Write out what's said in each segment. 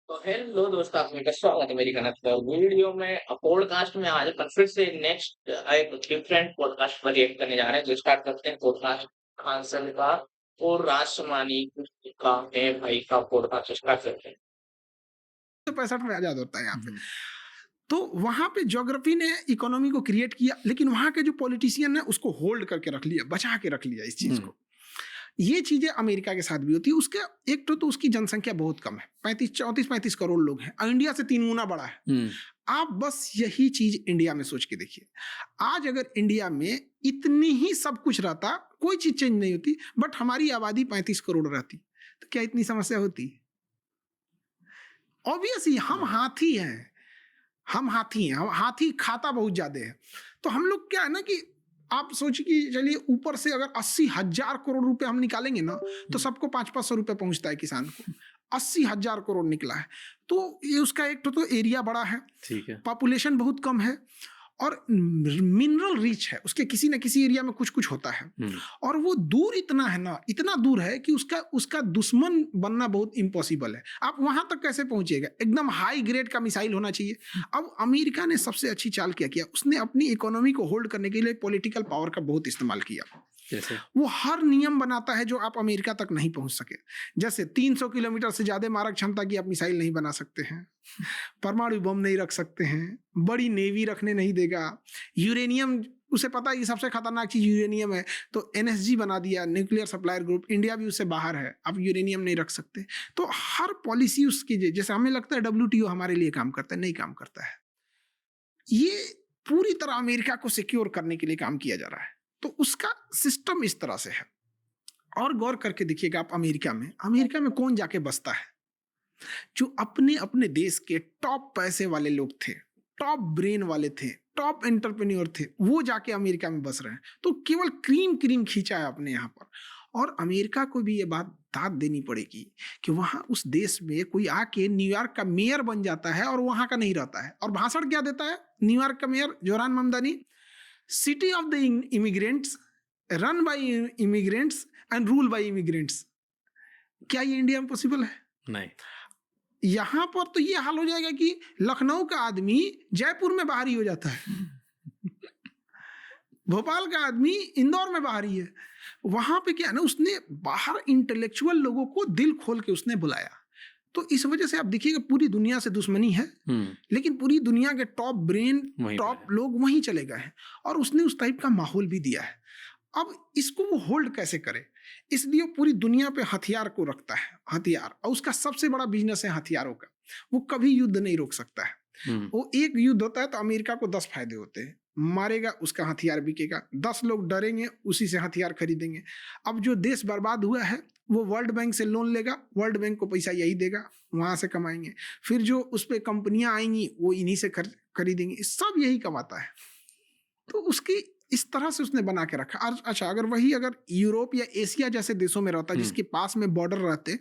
तो हेलो दोस्तों, आपका स्वागत है मेरी कनेक्ट वीडियो में पॉडकास्ट में। आज अपन फिर से नेक्स्ट एक डिफरेंट पॉडकास्ट पर रिएक्ट करने जा रहे हैं। तो स्टार्ट करते हैं पॉडकास्ट खानसर का और राजमानी का है भाई का पॉडकास्ट स्टार्ट करते हैं। 65 में आजाद होता है यहाँ पे। हम्म, तो वहां पे ज्योग्राफी ने इकोनॉमी को क्रिएट किया, लेकिन वहां के जो पॉलिटिशियन ने उसको होल्ड करके रख लिया, बचा के रख लिया इस चीज को। ये चीजें अमेरिका के साथ भी होती है। उसके एक तो उसकी जनसंख्या बहुत कम है, 35 करोड़ लोग हैं, और इंडिया से 3 गुना बड़ा है। आप बस यही चीज इंडिया में सोच के देखिए। आज अगर इंडिया में इतनी ही सब कुछ रहता, कोई चीज चेंज नहीं होती, बट हमारी आबादी 35 करोड़ रहती, तो क्या इतनी समस्या होती? ऑब्वियसली हम हाथी हैं, हम हाथी खाता बहुत ज्यादा है। तो हम लोग क्या है ना कि आप सोचिए कि चलिए ऊपर से अगर 80,000 करोड़ रुपए हम निकालेंगे ना, तो सबको 500-500 रुपए पहुंचता है किसान को। 80,000 करोड़ निकला है, तो ये उसका एक तो एरिया बड़ा है, ठीक है। पॉपुलेशन बहुत कम है, और मिनरल रिच है, उसके किसी न किसी एरिया में कुछ कुछ होता है। और वो दूर इतना है ना, इतना दूर है कि उसका उसका दुश्मन बनना बहुत इम्पॉसिबल है। आप वहां तक कैसे पहुंचिएगा? एकदम हाई ग्रेड का मिसाइल होना चाहिए। अब अमेरिका ने सबसे अच्छी चाल क्या किया, उसने अपनी इकोनॉमी को होल्ड करने के लिए पॉलिटिकल पावर का बहुत इस्तेमाल किया। जैसे वो हर नियम बनाता है जो आप अमेरिका तक नहीं पहुंच सके। जैसे 300 किलोमीटर से ज्यादा मारक क्षमता की आप मिसाइल नहीं बना सकते हैं, परमाणु बम नहीं रख सकते हैं, बड़ी नेवी रखने नहीं देगा, यूरेनियम, उसे पता है कि सबसे खतरनाक चीज यूरेनियम है, तो एनएसजी बना दिया, न्यूक्लियर सप्लायर ग्रुप। इंडिया भी उससे बाहर है, आप यूरेनियम नहीं रख सकते। तो हर पॉलिसी उसकी, जैसे हमें लगता है डब्ल्यूटीओ हमारे लिए काम करता है, नहीं काम करता है। ये पूरी तरह अमेरिका को सिक्योर करने के लिए काम किया जा रहा है। तो उसका सिस्टम इस तरह से है। और गौर करके देखिएगा आप, अमेरिका में कौन जाके बसता है? जो अपने अपने देश के टॉप पैसे वाले लोग थे, टॉप ब्रेन वाले थे, टॉप एंटरप्रेन्योर थे, वो जाके अमेरिका में बस रहे हैं। तो केवल क्रीम क्रीम खींचा है अपने यहाँ पर। और अमेरिका को भी ये बात दाद देनी पड़ेगी कि वहां उस देश में कोई आके न्यूयॉर्क का मेयर बन जाता है और वहां का नहीं रहता है, और भाषण क्या देता है न्यूयॉर्क का mayor Zohran Mamdani? City of the immigrants, run by immigrants and rule by immigrants. क्या ये इंडिया में पॉसिबल है? नहीं। यहां पर तो ये हाल हो जाएगा कि लखनऊ का आदमी जयपुर में बाहरी हो जाता है, भोपाल का आदमी इंदौर में बाहरी है। वहां पे क्या है ना, उसने बाहर इंटेलेक्चुअल लोगों को दिल खोल के उसने बुलाया। तो इस वजह से आप देखिएगा पूरी दुनिया से दुश्मनी है, लेकिन पूरी दुनिया के टॉप ब्रेन, वहीं टॉप पर है। लोग वहीं चले गए हैं, और उसने उस टाइप का माहौल भी दिया है। अब इसको वो होल्ड कैसे करे? इसलिए वो पूरी दुनिया पे हथियार को रखता है, हथियार, और उसका सबसे बड़ा बिजनेस है हथियारों का। वो कभी युद्ध नहीं रोक सकता है। वो एक युद्ध होता है तो अमेरिका को 10 फायदे होते हैं। मारेगा, उसका हथियार बिकेगा, 10 लोग डरेंगे, उसी से हथियार खरीदेंगे। अब जो देश बर्बाद हुआ है, वो वर्ल्ड बैंक से लोन लेगा, वर्ल्ड बैंक को पैसा यही देगा, वहां से कमाएंगे। फिर जो उस पर कंपनियां आएंगी, वो इन्हीं से खरीदेंगे, सब यही कमाता है। तो उसकी इस तरह से उसने बना के रखा। अच्छा, अगर यूरोप या एशिया जैसे देशों में रहता, जिसके पास में बॉर्डर रहते,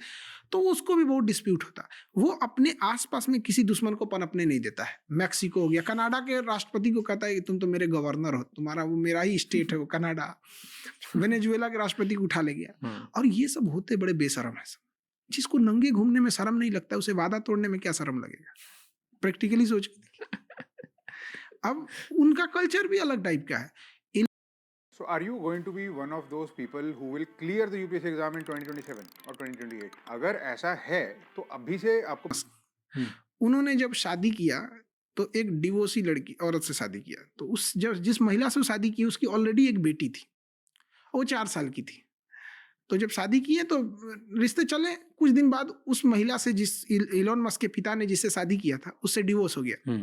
तो उसको भी बहुत डिस्प्यूट होता। वो अपने आसपास में किसी दुश्मन को पनपने नहीं देता है। मैक्सिको हो गया, कनाडा के राष्ट्रपति को कहता है कि तुम तो मेरे गवर्नर हो, तुम्हारा वो मेरा ही स्टेट है वो कनाडा। वेनेजुएला के राष्ट्रपति को उठा ले गया। और ये सब होते बड़े बेशरम है सब। जिसको नंगे घूमने में शर्म नहीं लगता, उसे वादा तोड़ने में क्या शर्म लगेगा? प्रैक्टिकली सोच के देखिए। अब उनका कल्चर भी अलग टाइप का है। So are you going to be one of those people who will clear the UPSC exam in 2027 or 2028? अगर ऐसा है तो अभी से आपको उन्होंने जब शादी किया तो एक डिवोर्सी लड़की औरत से शादी किया, तो उस जिस महिला से शादी की उसकी ऑलरेडी एक बेटी थी, वो 4 साल की थी। तो जब शादी किए तो रिश्ते चले, कुछ दिन बाद उस महिला से, जिस इलोन मस्क के पिता ने जिससे शादी किया था, उससे डिवोर्स हो गया।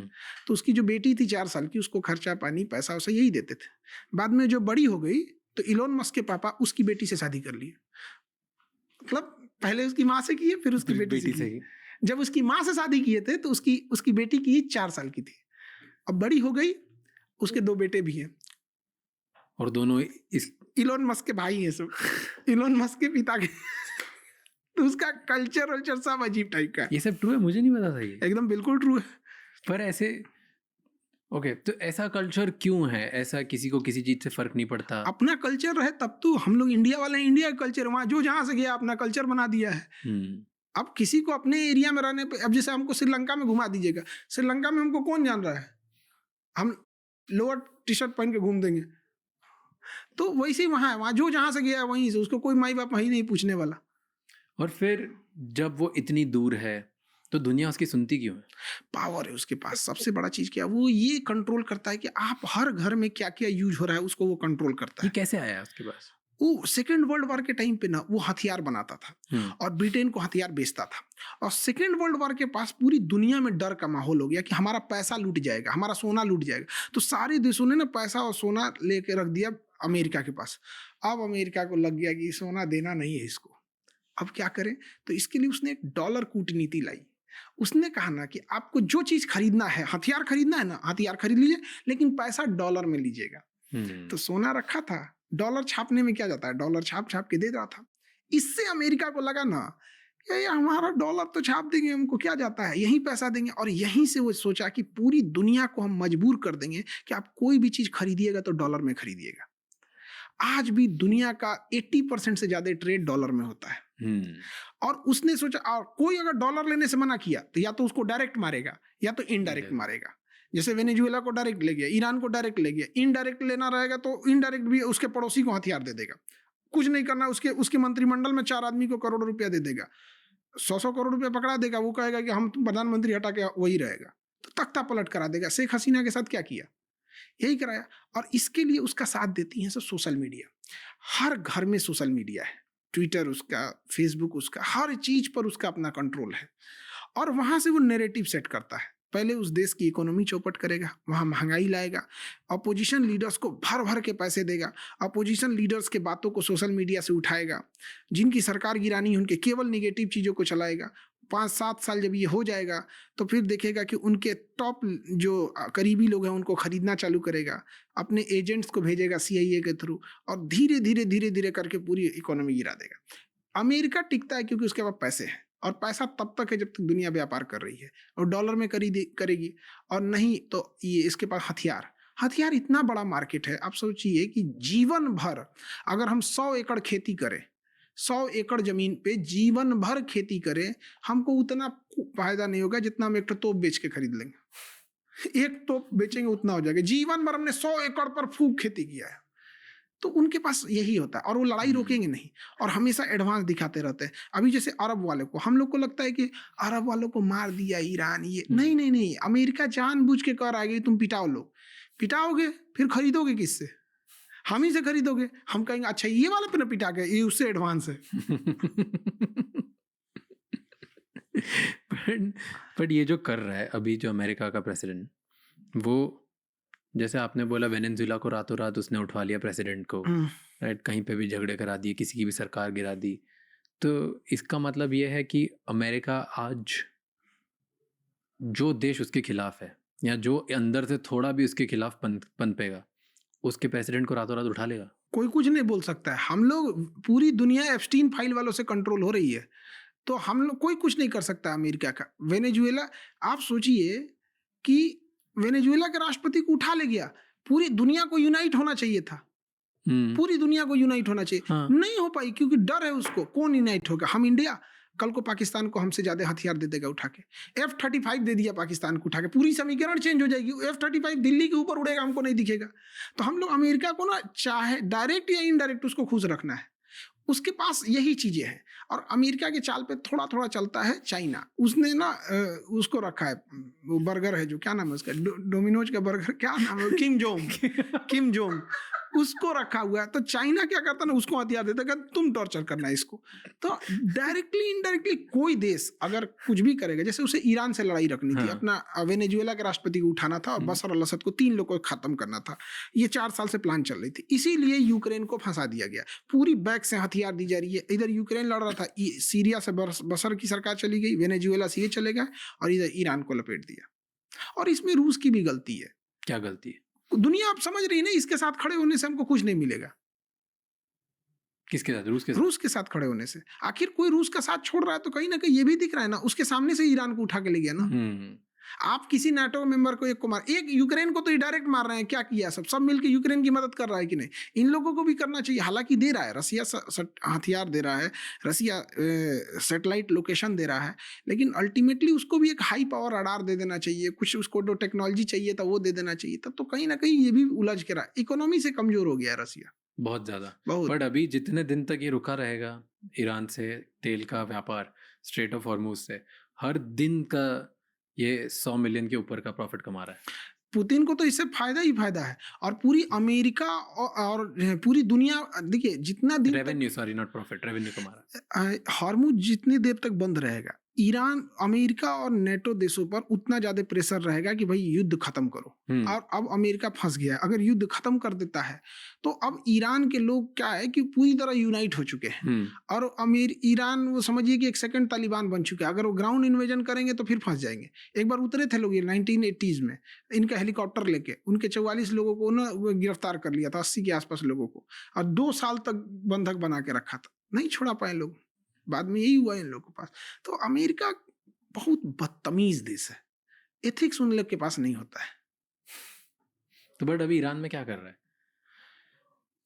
तो उसकी जो बेटी थी 4 साल की, उसको खर्चा पानी पैसा वैसा यही देते थे। बाद में जो बड़ी हो गई तो इलोन मस्क के पापा उसकी बेटी से शादी कर लिए। मतलब पहले उसकी माँ से किए, फिर उसकी बेटी से किए। जब उसकी माँ से शादी किए थे तो उसकी बेटी की 4 साल की थी। अब बड़ी हो गई, उसके 2 बेटे भी हैं, और दोनों इस इलोन मस्क के भाई हैं सब। इलोन मस्क के पिता के। तो उसका कल्चर सब अजीब टाइप का है। ये सब ट्रू है? मुझे नहीं पता था ये। एकदम बिल्कुल ट्रू है। पर ऐसे ओके, तो ऐसा कल्चर क्यों है? ऐसा किसी को किसी चीज से फर्क नहीं पड़ता? अपना कल्चर है तब तो हम लोग इंडिया वाले हैं, इंडिया का कल्चर, वहां जो जहां से गया अपना कल्चर बना दिया है। अब किसी को अपने एरिया में रहने पे, अब जैसे हमको श्रीलंका में घुमा दीजिएगा, श्रीलंका में हमको कौन जान रहा है, हम लोअर टी शर्ट पहन के घूम देंगे। तो वैसे ही वहाँ है, वहाँ जो जहाँ से गया है वहीं से, उसको कोई माई बाप वहीं नहीं पूछने वाला। और फिर जब वो इतनी दूर है तो दुनिया उसकी सुनती क्यों है? पावर है उसके पास। सबसे बड़ा चीज क्या है, वो ये कंट्रोल करता है कि आप हर घर में क्या क्या यूज हो रहा है, उसको वो कंट्रोल करता ये है। कैसे आया उसके पास? वो सेकेंड वर्ल्ड वॉर के टाइम पे ना वो हथियार बनाता था और ब्रिटेन को हथियार बेचता था, और सेकेंड वर्ल्ड वॉर के पास पूरी दुनिया में डर का माहौल हो गया कि हमारा पैसा लूट जाएगा, हमारा सोना लूट जाएगा। तो सारे देशों ने ना पैसा और सोना लेके रख दिया अमेरिका के पास। अब अमेरिका को लग गया कि सोना देना नहीं है इसको, अब क्या करें। तो इसके लिए उसने एक डॉलर कूटनीति लाई। उसने कहा ना कि आपको जो चीज खरीदना है, हथियार खरीदना है ना, हथियार खरीद लीजिए, लेकिन पैसा डॉलर में लीजिएगा। तो सोना रखा था, डॉलर छापने में क्या जाता है, डॉलर छाप छाप के दे रहा था। इससे अमेरिका को लगा ना ये हमारा डॉलर तो छाप देंगे, हमको क्या जाता है, यहीं पैसा देंगे। और यहीं से वो सोचा कि पूरी दुनिया को हम मजबूर कर देंगे कि आप कोई भी चीज खरीदिएगा तो डॉलर में खरीदिएगा। आज भी दुनिया का 80% से ज्यादा ट्रेड डॉलर में होता है। और उसने सोचा, और कोई अगर डॉलर लेने से मना किया तो या तो उसको डायरेक्ट मारेगा या तो इनडायरेक्ट मारेगा। जैसे वेनेजुएला को डायरेक्ट ले गया, ईरान को डायरेक्ट ले गया। इनडायरेक्ट लेना रहेगा तो इनडायरेक्ट भी उसके पड़ोसी को हथियार दे देगा। कुछ नहीं करना, उसके मंत्रिमंडल में 4 आदमी को करोड़ रुपया दे देगा, 100 करोड़ रुपया पकड़ा देगा। वो कहेगा कि हम प्रधानमंत्री हटा के वही रहेगा, तो तख्ता पलट करा देगा। शेख हसीना के साथ क्या किया, यही कराया। और इसके लिए उसका साथ देती है सब सोशल मीडिया। हर घर में सोशल मीडिया है, ट्विटर उसका, फेसबुक उसका, हर चीज पर उसका अपना कंट्रोल है। और वहां से वो नैरेटिव सेट करता है। पहले उस देश की इकोनॉमी चौपट करेगा, वहां महंगाई लाएगा, अपोजिशन लीडर्स को भर भर के पैसे देगा, अपोजिशन लीडर्स के बातों को सोशल मीडिया से उठाएगा, जिनकी सरकार गिरानी उनके केवल निगेटिव चीज़ों को चलाएगा। 5-7 साल जब ये हो जाएगा तो फिर देखेगा कि उनके टॉप जो करीबी लोग हैं उनको खरीदना चालू करेगा, अपने एजेंट्स को भेजेगा CIA के थ्रू, और धीरे धीरे धीरे धीरे करके पूरी इकोनॉमी गिरा देगा। अमेरिका टिकता है क्योंकि उसके पास पैसे हैं, और पैसा तब तक है जब तक दुनिया व्यापार कर रही है, और डॉलर में करेगी, और नहीं तो ये इसके पास हथियार इतना बड़ा मार्केट है। आप सोचिए कि जीवन भर अगर हम 100 एकड़ खेती करें, 100 एकड़ जमीन पे जीवन भर खेती करें, हमको उतना फायदा नहीं होगा जितना हम एक तोप बेच के खरीद लेंगे। एक तोप बेचेंगे उतना हो जाएगा। जीवन भर हमने 100 एकड़ पर खूब खेती किया है। तो उनके पास यही होता है, और वो लड़ाई रोकेंगे नहीं, और हमेशा एडवांस दिखाते रहते हैं। अभी जैसे अरब वाले को, हम लोग को लगता है कि अरब वालों को मार दिया ईरान, ये नहीं नहीं नहीं, अमेरिका जानबूझ के कह रहा है कि तुम पिटाओ, लोग पिटाओगे फिर खरीदोगे किससे, हम ही से खरीदोगे। हम कहेंगे अच्छा ये वाला पे ना पिटा के, ये उससे एडवांस है। बट ये जो कर रहा है अभी जो अमेरिका का प्रेसिडेंट, वो जैसे आपने बोला वेनेजुएला को रातों रात उसने उठवा लिया प्रेसिडेंट को, राइट, कहीं पे भी झगड़े करा दिए, किसी की भी सरकार गिरा दी। तो इसका मतलब ये है कि अमेरिका आज जो देश उसके खिलाफ है, या जो अंदर से थोड़ा भी उसके खिलाफ पनपेगा, उसके प्रेसिडेंट को रातों रात उठा लेगा। कोई कुछ नहीं बोल सकता है। हम लोग, पूरी दुनिया एप्स्टीन फाइल वालों से कंट्रोल हो रही है, तो हम लोग, कोई कुछ नहीं कर सकता अमेरिका का। वेनेजुएला, आप सोचिए कि वेनेजुएला के राष्ट्रपति को उठा ले गया। पूरी दुनिया को यूनाइट होना चाहिए था, पूरी दुनिया को यूनाइट होना चाहिए। नहीं हो पाई क्योंकि डर है उसको। कौन यूनाइट होगा, हम इंडिया। कल को पाकिस्तान को हमसे ज्यादा हथियार दे देगा उठा के। F-35 दे दिया पाकिस्तान को उठा के, पूरी समीकरण चेंज हो जाएगी। F-35 दिल्ली के ऊपर उड़ेगा, हमको नहीं दिखेगा। तो हम लोग अमेरिका को ना, चाहे डायरेक्ट या इनडायरेक्ट, उसको खुश रखना है। उसके पास यही चीजें हैं। और अमेरिका के चाल पे थोड़ा थोड़ा चलता है चाइना। उसने ना उसको रखा है, वो बर्गर है जो, क्या नाम है उसका, डोमिनोज का बर्गर, क्या नाम है, किम जोंग, उसको रखा हुआ है। तो चाइना क्या करता है ना, उसको हथियार देता है, तुम टॉर्चर करना है इसको। तो डायरेक्टली इनडायरेक्टली कोई देश अगर कुछ भी करेगा, जैसे उसे ईरान से लड़ाई रखनी थी, अपना वेनेजुएला के राष्ट्रपति को उठाना था और बशर अल असद को, 3 लोग को खत्म करना था। ये 4 साल से प्लान चल रही थी। इसीलिए यूक्रेन को फंसा दिया गया। पूरी बैक से हथियार दी जा रही है। इधर यूक्रेन लड़ रहा था, सीरिया से बशर की सरकार चली गई, वेनेजुएला से ये चले गए, और इधर ईरान को लपेट दिया। और इसमें रूस की भी गलती है। क्या गलती है? दुनिया आप समझ रही है ना, इसके साथ खड़े होने से हमको कुछ नहीं मिलेगा। किसके साथ? रूस के साथ खड़े होने से। आखिर कोई रूस का साथ छोड़ रहा है तो कहीं ना कहीं ये भी दिख रहा है ना, उसके सामने से ईरान को उठा के ले गया ना। आप किसी नाटो मेंबर को एक को मार, एक यूक्रेन को तो ये डायरेक्ट मार रहे हैं, क्या किया सब मिलकर यूक्रेन की मदद कर रहा है कि नहीं? इन लोगों को भी करना चाहिए। हालांकि दे रहा है रसिया हथियार दे रहा है, रसिया सैटेलाइट लोकेशन दे रहा है, लेकिन अल्टीमेटली उसको भी एक हाई पावर रडार दे देना चाहिए, कुछ उसको जो टेक्नोलॉजी चाहिए था वो दे देना चाहिए। तब तो कहीं ना कहीं ये भी उलझ के रहा, इकोनॉमी से कमजोर हो गया रसिया बहुत ज़्यादा। बहुत। बट अभी जितने दिन तक ये रुका रहेगा, ईरान से तेल का व्यापार स्ट्रेट ऑफ हॉर्मूज से, हर दिन का ये 100 मिलियन के ऊपर का प्रॉफिट कमा रहा है। पुतिन को तो इससे फायदा ही फायदा है, और पूरी अमेरिका और पूरी दुनिया, देखिए जितना दिन revenue, sorry not profit, revenue कमा रहा है। हॉर्मुज जितनी देर तक बंद रहेगा, ईरान, अमेरिका और नेटो देशों पर उतना ज्यादा प्रेशर रहेगा कि भाई युद्ध खत्म करो। और अब अमेरिका फंस गया है, अगर युद्ध खत्म कर देता है तो अब ईरान के लोग क्या है कि पूरी तरह यूनाइट हो चुके हैं, और ईरान वो समझिए कि एक सेकंड तालिबान बन चुका है। अगर वो ग्राउंड इन्वेजन करेंगे तो फिर फंस जाएंगे। एक बार उतरे थे लोग 1980s में, इनका हेलीकॉप्टर लेके उनके 44 लोगों को ना गिरफ्तार कर लिया था, 80 के आसपास लोगों को, और 2 साल तक बंधक बना के रखा था, नहीं छोड़ा पाए लोग। बाद में यही हुआ इन लोगों के पास। तो अमेरिका बहुत बदतमीज देश है, एथिक्स उन लोग के पास नहीं होता है। तो बट अभी ईरान में क्या कर रहा है?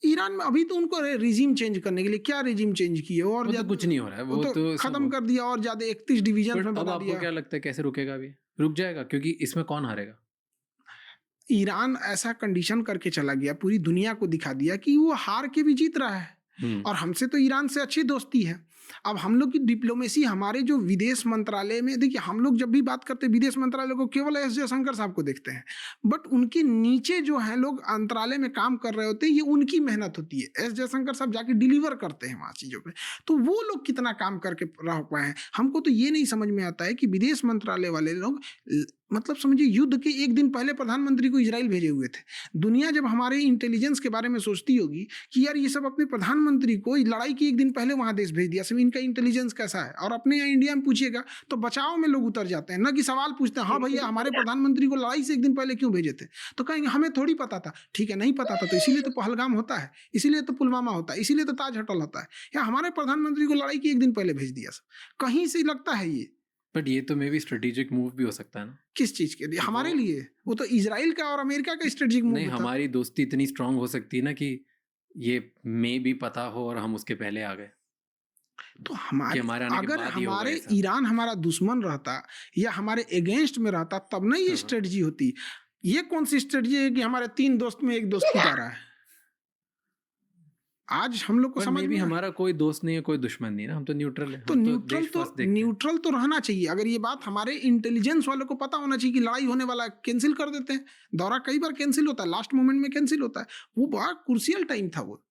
ईरान में अभी तो उनको रिजीम चेंज करने के लिए क्या रिजीम चेंज किए, और तो कुछ नहीं हो रहा है, वो तो खत्म कर दिया, और ज्यादा 31 डिवीजन में बना दिया। आपको क्या लगता है कैसे रुकेगा? अभी रुक जाएगा, क्योंकि इसमें कौन हारेगा? ईरान ऐसा कंडीशन करके चला गया, पूरी दुनिया को दिखा दिया कि वो हार के भी जीत रहा है, और हमसे तो ईरान से अच्छी दोस्ती है। अब हम लोग की डिप्लोमेसी, हमारे जो विदेश मंत्रालय में, देखिए हम लोग जब भी बात करते हैं विदेश मंत्रालय को केवल एस जयशंकर साहब को देखते हैं, बट उनके नीचे जो है लोग मंत्रालय में काम कर रहे होते हैं, ये उनकी मेहनत होती है। एस जयशंकर साहब जाके डिलीवर करते हैं वहाँ चीज़ों पे, तो वो लोग कितना काम करके रह पाए हैं। हमको तो ये नहीं समझ में आता है कि विदेश मंत्रालय वाले लोग, मतलब समझिए युद्ध के एक दिन पहले प्रधानमंत्री को इजराइल भेजे हुए थे। दुनिया जब हमारे इंटेलिजेंस के बारे में सोचती होगी कि यार ये सब अपने प्रधानमंत्री को लड़ाई के एक दिन पहले वहां देश भेज दिया, सब इनका इंटेलिजेंस कैसा है, और अपने यहाँ इंडिया में पूछिएगा तो बचाव में लोग उतर जाते हैं, न कि सवाल पूछते हैं हाँ भैया हमारे प्रधानमंत्री को लड़ाई से एक दिन पहले क्यों भेजे थे, तो कहेंगे हमें थोड़ी पता था। ठीक है, नहीं पता था तो इसीलिए तो पहलगाम होता है, इसीलिए तो पुलवामा होता है, इसीलिए तो ताज होटल होता है, या हमारे प्रधानमंत्री को लड़ाई के एक दिन पहले भेज दिया। सब कहीं से लगता है ये, बट ये तो मे बी स्ट्रेटेजिक मूव भी हो सकता है ना। किस चीज के लिए? हमारे लिए वो तो इजराइल का और अमेरिका का स्ट्रेटेजिक मूव नहीं, हमारी दोस्ती इतनी स्ट्रांग हो सकती है ना कि ये मे भी पता हो और हम उसके पहले आ गए। तो हमारे अगर हमारे ऐसा। ईरान हमारा दुश्मन रहता या हमारे अगेंस्ट में रहता तब ना ये स्ट्रेटजी होती। ये कौन सी स्ट्रेटजी है कि हमारे 3 दोस्त में एक दोस्त जीता रहा है? आज हम लोग को समझ में, हमारा कोई दोस्त नहीं है, कोई दुश्मन नहीं है ना, हम तो न्यूट्रल है। तो न्यूट्रल तो रहना चाहिए। अगर ये बात हमारे इंटेलिजेंस वालों को पता होना चाहिए कि लड़ाई होने वाला है, कैंसिल कर देते हैं। दौरा कई बार कैंसिल होता है, लास्ट मोमेंट में कैंसिल होता है। वो बड़ा क्रूशियल टाइम था, वो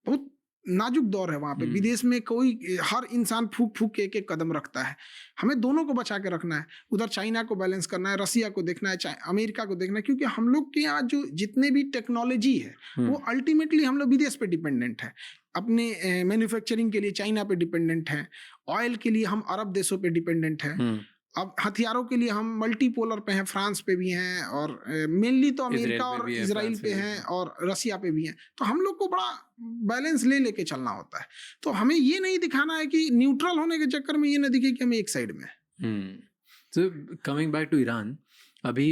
बहुत नाजुक दौर है वहां पे। विदेश में कोई, हर इंसान फूक फूक के एक कदम रखता है। हमें दोनों को बचा के रखना है, उधर चाइना को बैलेंस करना है, रसिया को देखना है, अमेरिका को देखना है, क्योंकि हम लोग के यहाँ जो जितने भी टेक्नोलॉजी है वो अल्टीमेटली हम लोग विदेश पे डिपेंडेंट है। अपने मैन्युफैक्चरिंग के लिए चाइना पे डिपेंडेंट है, ऑयल के लिए हम अरब देशों पे डिपेंडेंट है, अब हथियारों के लिए हम मल्टीपोलर पे हैं, फ्रांस पे भी हैं, और मेनली तो अमेरिका और इजराइल पे हैं, और रसिया पे भी हैं। तो हम लोग को बड़ा बैलेंस ले लेके चलना होता है। तो हमें ये नहीं दिखाना है कि न्यूट्रल होने के चक्कर में ये ना दिखे कि हम एक साइड में। So coming back to Iran, अभी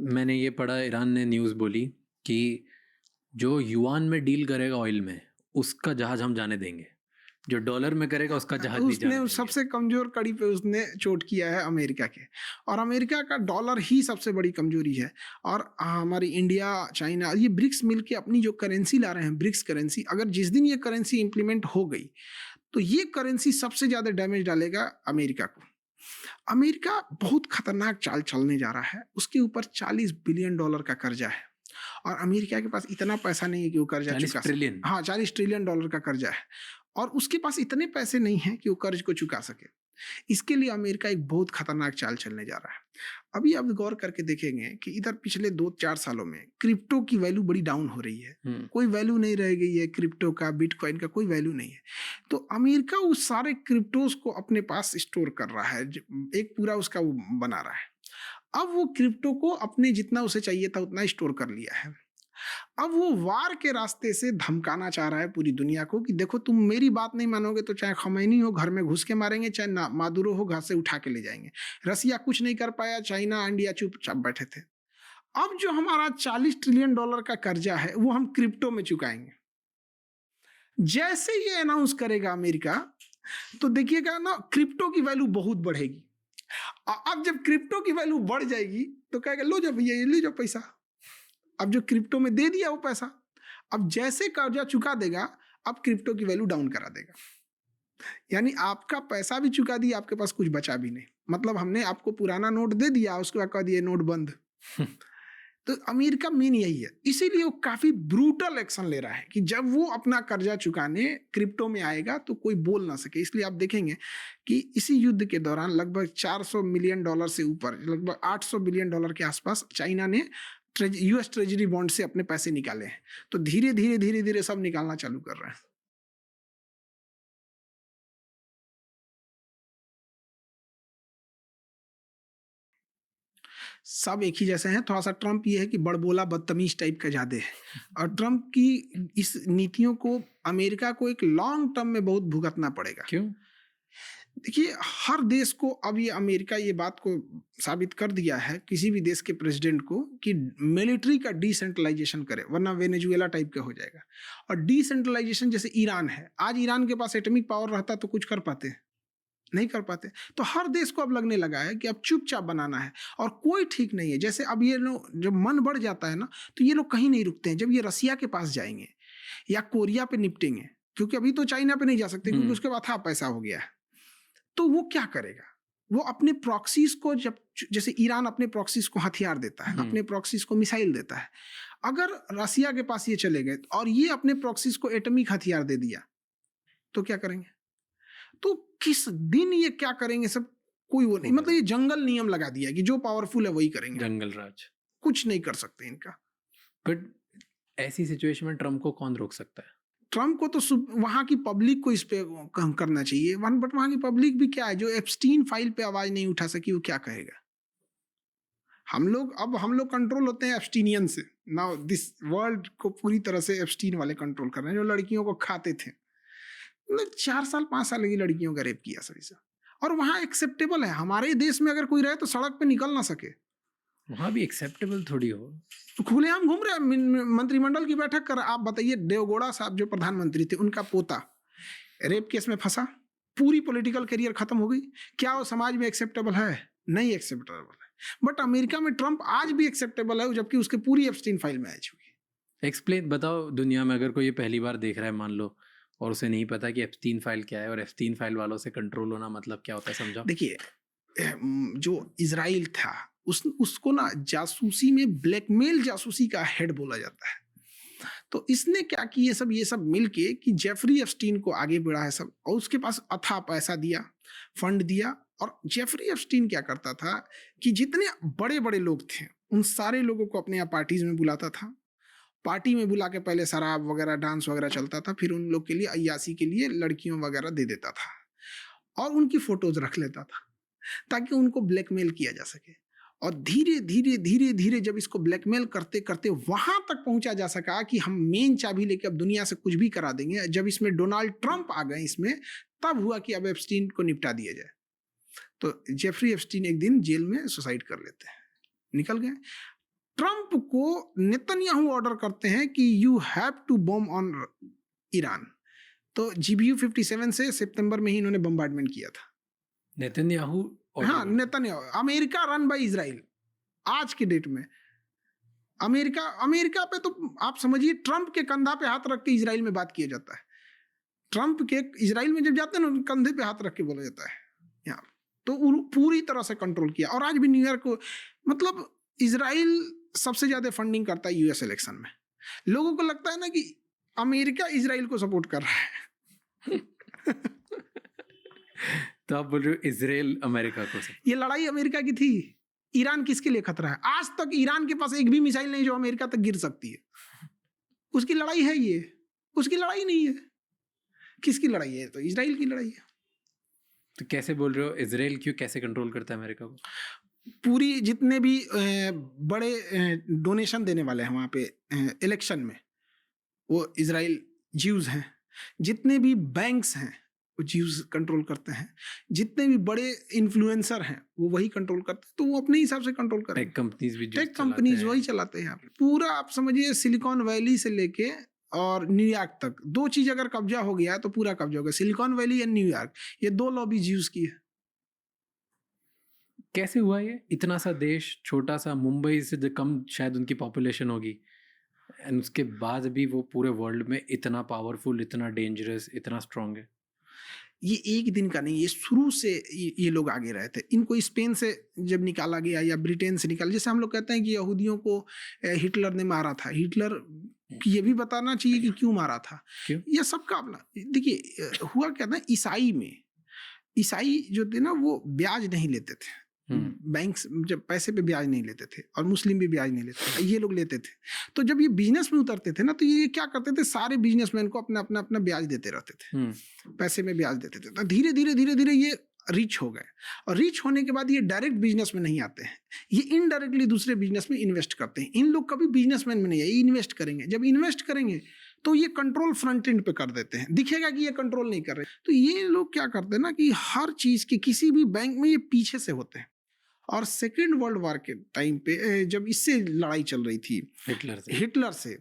मैंने ये पढ़ा, ईरान ने न्यूज़ बोली कि जो युआन में डील करेगा ऑयल में, उसका जहाज हम जाने देंगे, जो डॉलर में करेगा उसका जहाज नहीं जाने देंगे। सबसे कमजोर कड़ी पे उसने चोट किया है अमेरिका के, और अमेरिका का डॉलर ही सबसे बड़ी कमजोरी है। और हमारी इंडिया, चाइना, ये ब्रिक्स मिलके अपनी जो करेंसी ला रहे हैं, ब्रिक्स करेंसी, अगर जिस दिन ये करेंसी इंप्लीमेंट हो गई तो ये करेंसी सबसे ज्यादा डैमेज डालेगा अमेरिका को। अमेरिका बहुत खतरनाक चाल चलने जा रहा है। उसके ऊपर $40 बिलियन का कर्जा है, और अमेरिका के पास इतना पैसा नहीं है कि वो कर्जा चुका सके। हाँ, $40 ट्रिलियन का कर्जा है, और उसके पास इतने पैसे नहीं हैं कि वो कर्ज को चुका सके। इसके लिए अमेरिका एक बहुत खतरनाक चाल चलने जा रहा है। अभी आप गौर करके देखेंगे कि इधर पिछले 2-4 सालों में क्रिप्टो की वैल्यू बड़ी डाउन हो रही है। कोई वैल्यू नहीं रह गई है क्रिप्टो का, बिटकॉइन का कोई वैल्यू नहीं है। तो अमेरिका उस सारे क्रिप्टोज को अपने पास स्टोर कर रहा है, एक पूरा उसका वो बना रहा है। अब वो क्रिप्टो को अपने जितना उसे चाहिए था उतना स्टोर कर लिया है। अब वो वार के रास्ते से धमकाना चाह रहा है पूरी दुनिया को कि देखो तुम मेरी बात नहीं मानोगे तो चाहे खमैनी हो घर में घुस के मारेंगे, चाहे ना मादुरो हो घर से उठा के ले जाएंगे। रसिया कुछ नहीं कर पाया, चाइना इंडिया चुपचाप बैठे थे। अब जो हमारा $40 ट्रिलियन का कर्जा है वो हम क्रिप्टो में चुकाएंगे। जैसे ये अनाउंस करेगा अमेरिका तो देखिएगा ना क्रिप्टो की वैल्यू बहुत बढ़ेगी। अब जब क्रिप्टो की वैल्यू बढ़ जाएगी तो कहेगा लो जाओ भैया ये ले जाओ पैसा। अब जो क्रिप्टो में दे दिया वो पैसा, अब जैसे कर्जा चुका देगा अब क्रिप्टो की वैल्यू डाउन करा देगा। यानी आपका पैसा भी चुका दिया, आपके पास कुछ बचा भी नहीं। मतलब हमने आपको पुराना नोट दे दिया, उसके बाद कह दिया नोट बंद। तो अमेरिका मेन यही है, इसीलिए वो काफी ब्रूटल एक्शन ले रहा है कि जब वो अपना कर्जा चुकाने क्रिप्टो में आएगा तो कोई बोल ना सके। इसलिए आप देखेंगे कि इसी युद्ध के दौरान लगभग $400 मिलियन से ऊपर, लगभग $800 बिलियन के आसपास चाइना ने यूएस ट्रेजरी बॉन्ड से अपने पैसे निकाले हैं। तो धीरे धीरे धीरे धीरे सब निकालना चालू कर रहे हैं। सब एक ही जैसे हैं, थोड़ा सा ट्रम्प ये है कि बड़बोला बदतमीज टाइप का ज्यादा है। और ट्रम्प की इस नीतियों को अमेरिका को एक लॉन्ग टर्म में बहुत भुगतना पड़ेगा। क्यों? देखिए हर देश को अब ये अमेरिका ये बात को साबित कर दिया है किसी भी देश के प्रेसिडेंट को कि मिलिट्री का डिसेंट्रलाइजेशन करे, वरना वेनेजुएला टाइप का हो जाएगा। और डिसेंट्रलाइजेशन जैसे ईरान है, आज ईरान के पास एटॉमिक पावर रहता तो कुछ कर पाते, नहीं कर पाते। तो हर देश को अब लगने लगा है कि अब चुपचाप बनाना है और कोई ठीक नहीं है। जैसे अब ये लोग जब मन बढ़ जाता है ना तो ये लोग कहीं नहीं रुकते हैं। जब ये रसिया के पास जाएंगे या कोरिया पे निपटेंगे, क्योंकि अभी तो चाइना पे नहीं जा सकते क्योंकि उसके बाद पैसा हो गया है, तो वो क्या करेगा? वो अपने प्रॉक्सीज को, जब जैसे ईरान अपने प्रॉक्सीज को हथियार देता है, अपने प्रॉक्सीज को मिसाइल देता है, अगर रसिया के पास ये चले गए और ये अपने प्रॉक्सीज को एटॉमिक हथियार दे दिया तो क्या करेंगे? तो किस दिन ये क्या करेंगे सब कोई वो नहीं। मतलब ये जंगल नियम लगा दिया कि जो पावरफुल है वही करेंगे, जंगल राज, कुछ नहीं कर सकते इनका। बट ऐसी सिचुएशन में ट्रम्प को कौन रोक सकता है? ट्रम्प को तो वहां की पब्लिक को इस पे करना चाहिए। बट वहां की पब्लिक भी क्या है, जो एप्स्टीन फाइल पे आवाज नहीं उठा सकी वो क्या कहेगा? हम लोग कंट्रोल होते हैं एप्स्टीनियन से। नाउ दिस वर्ल्ड को पूरी तरह से एप्स्टीन वाले कंट्रोल कर रहे हैं, जो लड़कियों को खाते थे। 4 साल 5 साल की लड़कियों का रेप किया सभी से, और वहां एक्सेप्टेबल है। हमारे देश में अगर कोई रहे तो सड़क पे निकल ना सके, वहां भी एक्सेप्टेबल थोड़ी हो। तो खुलेआम घूम रहे हैं। मंत्रिमंडल की बैठक कर, आप बताइए देवगौड़ा साहब जो प्रधानमंत्री थे, उनका पोता रेप केस में फंसा, पूरी पॉलिटिकल करियर खत्म हो गई। क्या वो समाज में एक्सेप्टेबल है? नहीं एक्सेप्टेबल है। बट अमेरिका में ट्रम्प आज भी एक्सेप्टेबल है, जबकि उसके पूरी एप्स्टीन फाइल में आ चुकी है। एक्सप्लेन बताओ दुनिया में, अगर कोई ये पहली बार देख रहा है मान लो, और उसे नहीं पता कि एप्स्टीन फाइल क्या है और एप्स्टीन फाइल वालों से कंट्रोल होना मतलब क्या होता है, समझाओ। देखिए जो इजराइल था उसको ना जासूसी में ब्लैकमेल जासूसी का हेड बोला जाता है। तो इसने क्या कि ये सब मिलके कि जेफरी एप्स्टीन को आगे बढ़ा है सब, और उसके पास अथाह पैसा दिया, फंड दिया। और जेफरी एप्स्टीन क्या करता था कि जितने बड़े बड़े लोग थे उन सारे लोगों को अपने यहाँ पार्टीज में बुलाता था। पार्टी में बुला के पहले शराब वगैरह डांस वगैरह चलता था, फिर उन लोग के लिए अय्यासी के लिए लड़कियों वगैरह दे देता था और उनकी फोटोज रख लेता था ताकि उनको ब्लैकमेल किया जा सके। और धीरे धीरे धीरे धीरे जब इसको ब्लैकमेल करते करते वहां तक पहुंचा जा सका कि हम मेन चाबी लेके अब दुनिया से कुछ भी करा देंगे। जब इसमें डोनाल्ड ट्रंप आ गए इसमें, तब हुआ कि अब एप्स्टीन को निपटा दिया जाए। तो जेफरी एप्स्टीन एक दिन जेल में सुसाइड कर लेते हैं, निकल गए। ट्रंप को नेतन्याहू ऑर्डर करते हैं कि you have to bomb on Iran. तो GBU-57 से सितंबर में ही इन्होंने बम्बार्डमेंट किया था। नेतन्याहू? हाँ, Netanyahu. America run by Israel आज के डेट में। अमेरिका पे तो आप समझिए ट्रंप के कंधा पे हाथ रख के इजराइल में बात किया जाता है। ट्रंप के इजराइल में जब जाते हैं ना, कंधे पे हाथ रख के बोला जाता है यहाँ। तो पूरी तरह से कंट्रोल किया। और आज भी न्यूयॉर्क को, मतलब इजराइल सबसे ज्यादा फंडिंग करता है यूएस इलेक्शन में। लोगों को लगता है ना कि अमेरिका इजराइल को सपोर्ट कर रहा है। तो आप बोल रहे हो इजराइल अमेरिका को? ये लड़ाई अमेरिका की थी। ईरान किसके लिए खतरा है? आज तक ईरान के पास एक भी मिसाइल नहीं जो अमेरिका तक गिर सकती है। उसकी लड़ाई है ये, उसकी लड़ाई नहीं है। किसकी लड़ाई है? तो इजराइल की लड़ाई है। तो कैसे बोल रहे हो इजराइल क्यों, कैसे कंट्रोल करता है अमेरिका को? पूरी जितने भी बड़े डोनेशन देने वाले हैं वहाँ पे इलेक्शन में, वो इज़राइल ज्यूज़ हैं। जितने भी बैंक्स हैं, वो ज्यूज़ कंट्रोल करते हैं। जितने भी बड़े इन्फ्लुएंसर हैं, वो वही कंट्रोल करते हैं, तो वो अपने हिसाब से कंट्रोल करेंगे। टेक कंपनीज भी टेक कंपनीज वही चलाते हैं यहाँ पे। पूरा आप समझिए सिलिकॉन वैली से लेके और न्यूयॉर्क तक, 2 चीज़ अगर कब्जा हो गया तो पूरा कब्जा हो गया। सिलिकॉन वैली या न्यूयॉर्क, ये 2 लॉबीज यूज़ की है। कैसे हुआ ये? इतना सा देश, छोटा सा, मुंबई से जो कम शायद उनकी पॉपुलेशन होगी, एंड उसके बाद भी वो पूरे वर्ल्ड में इतना पावरफुल, इतना डेंजरस, इतना स्ट्रांग है। ये एक दिन का नहीं, ये शुरू से ये लोग आगे रहे थे। इनको स्पेन से जब निकाला गया या ब्रिटेन से निकाला, जैसे हम लोग कहते हैं कि यहूदियों को हिटलर ने मारा था, हिटलर ये भी बताना चाहिए कि क्यों मारा था। क्यों? ये सबका अपना, देखिए हुआ क्या था, ईसाई जो थे ना, वो ब्याज नहीं लेते थे। बैंक्स जब पैसे पे ब्याज नहीं लेते थे, और मुस्लिम भी ब्याज नहीं लेते थे, ये लोग लेते थे। तो जब ये बिजनेस में उतरते थे ना, तो ये क्या करते थे, सारे बिजनेसमैन को अपना अपना अपना ब्याज देते रहते थे, पैसे में ब्याज देते थे। तो धीरे धीरे ये रिच हो गए, और रिच होने के बाद ये डायरेक्ट बिजनेस में नहीं आते हैं, ये इनडायरेक्टली दूसरे बिजनेस में इन्वेस्ट करते हैं। इन लोग कभी बिजनेसमैन में नहीं है, ये इन्वेस्ट करेंगे। जब इन्वेस्ट करेंगे तो ये कंट्रोल फ्रंट एंड पे कर देते हैं, दिखेगा कि ये कंट्रोल नहीं कर रहे। तो ये लोग क्या करते हैं ना, कि हर चीज के किसी भी बैंक में ये पीछे से होते हैं। और सेकेंड वर्ल्ड वॉर के टाइम पे जब इससे लड़ाई चल रही थी हिटलर से,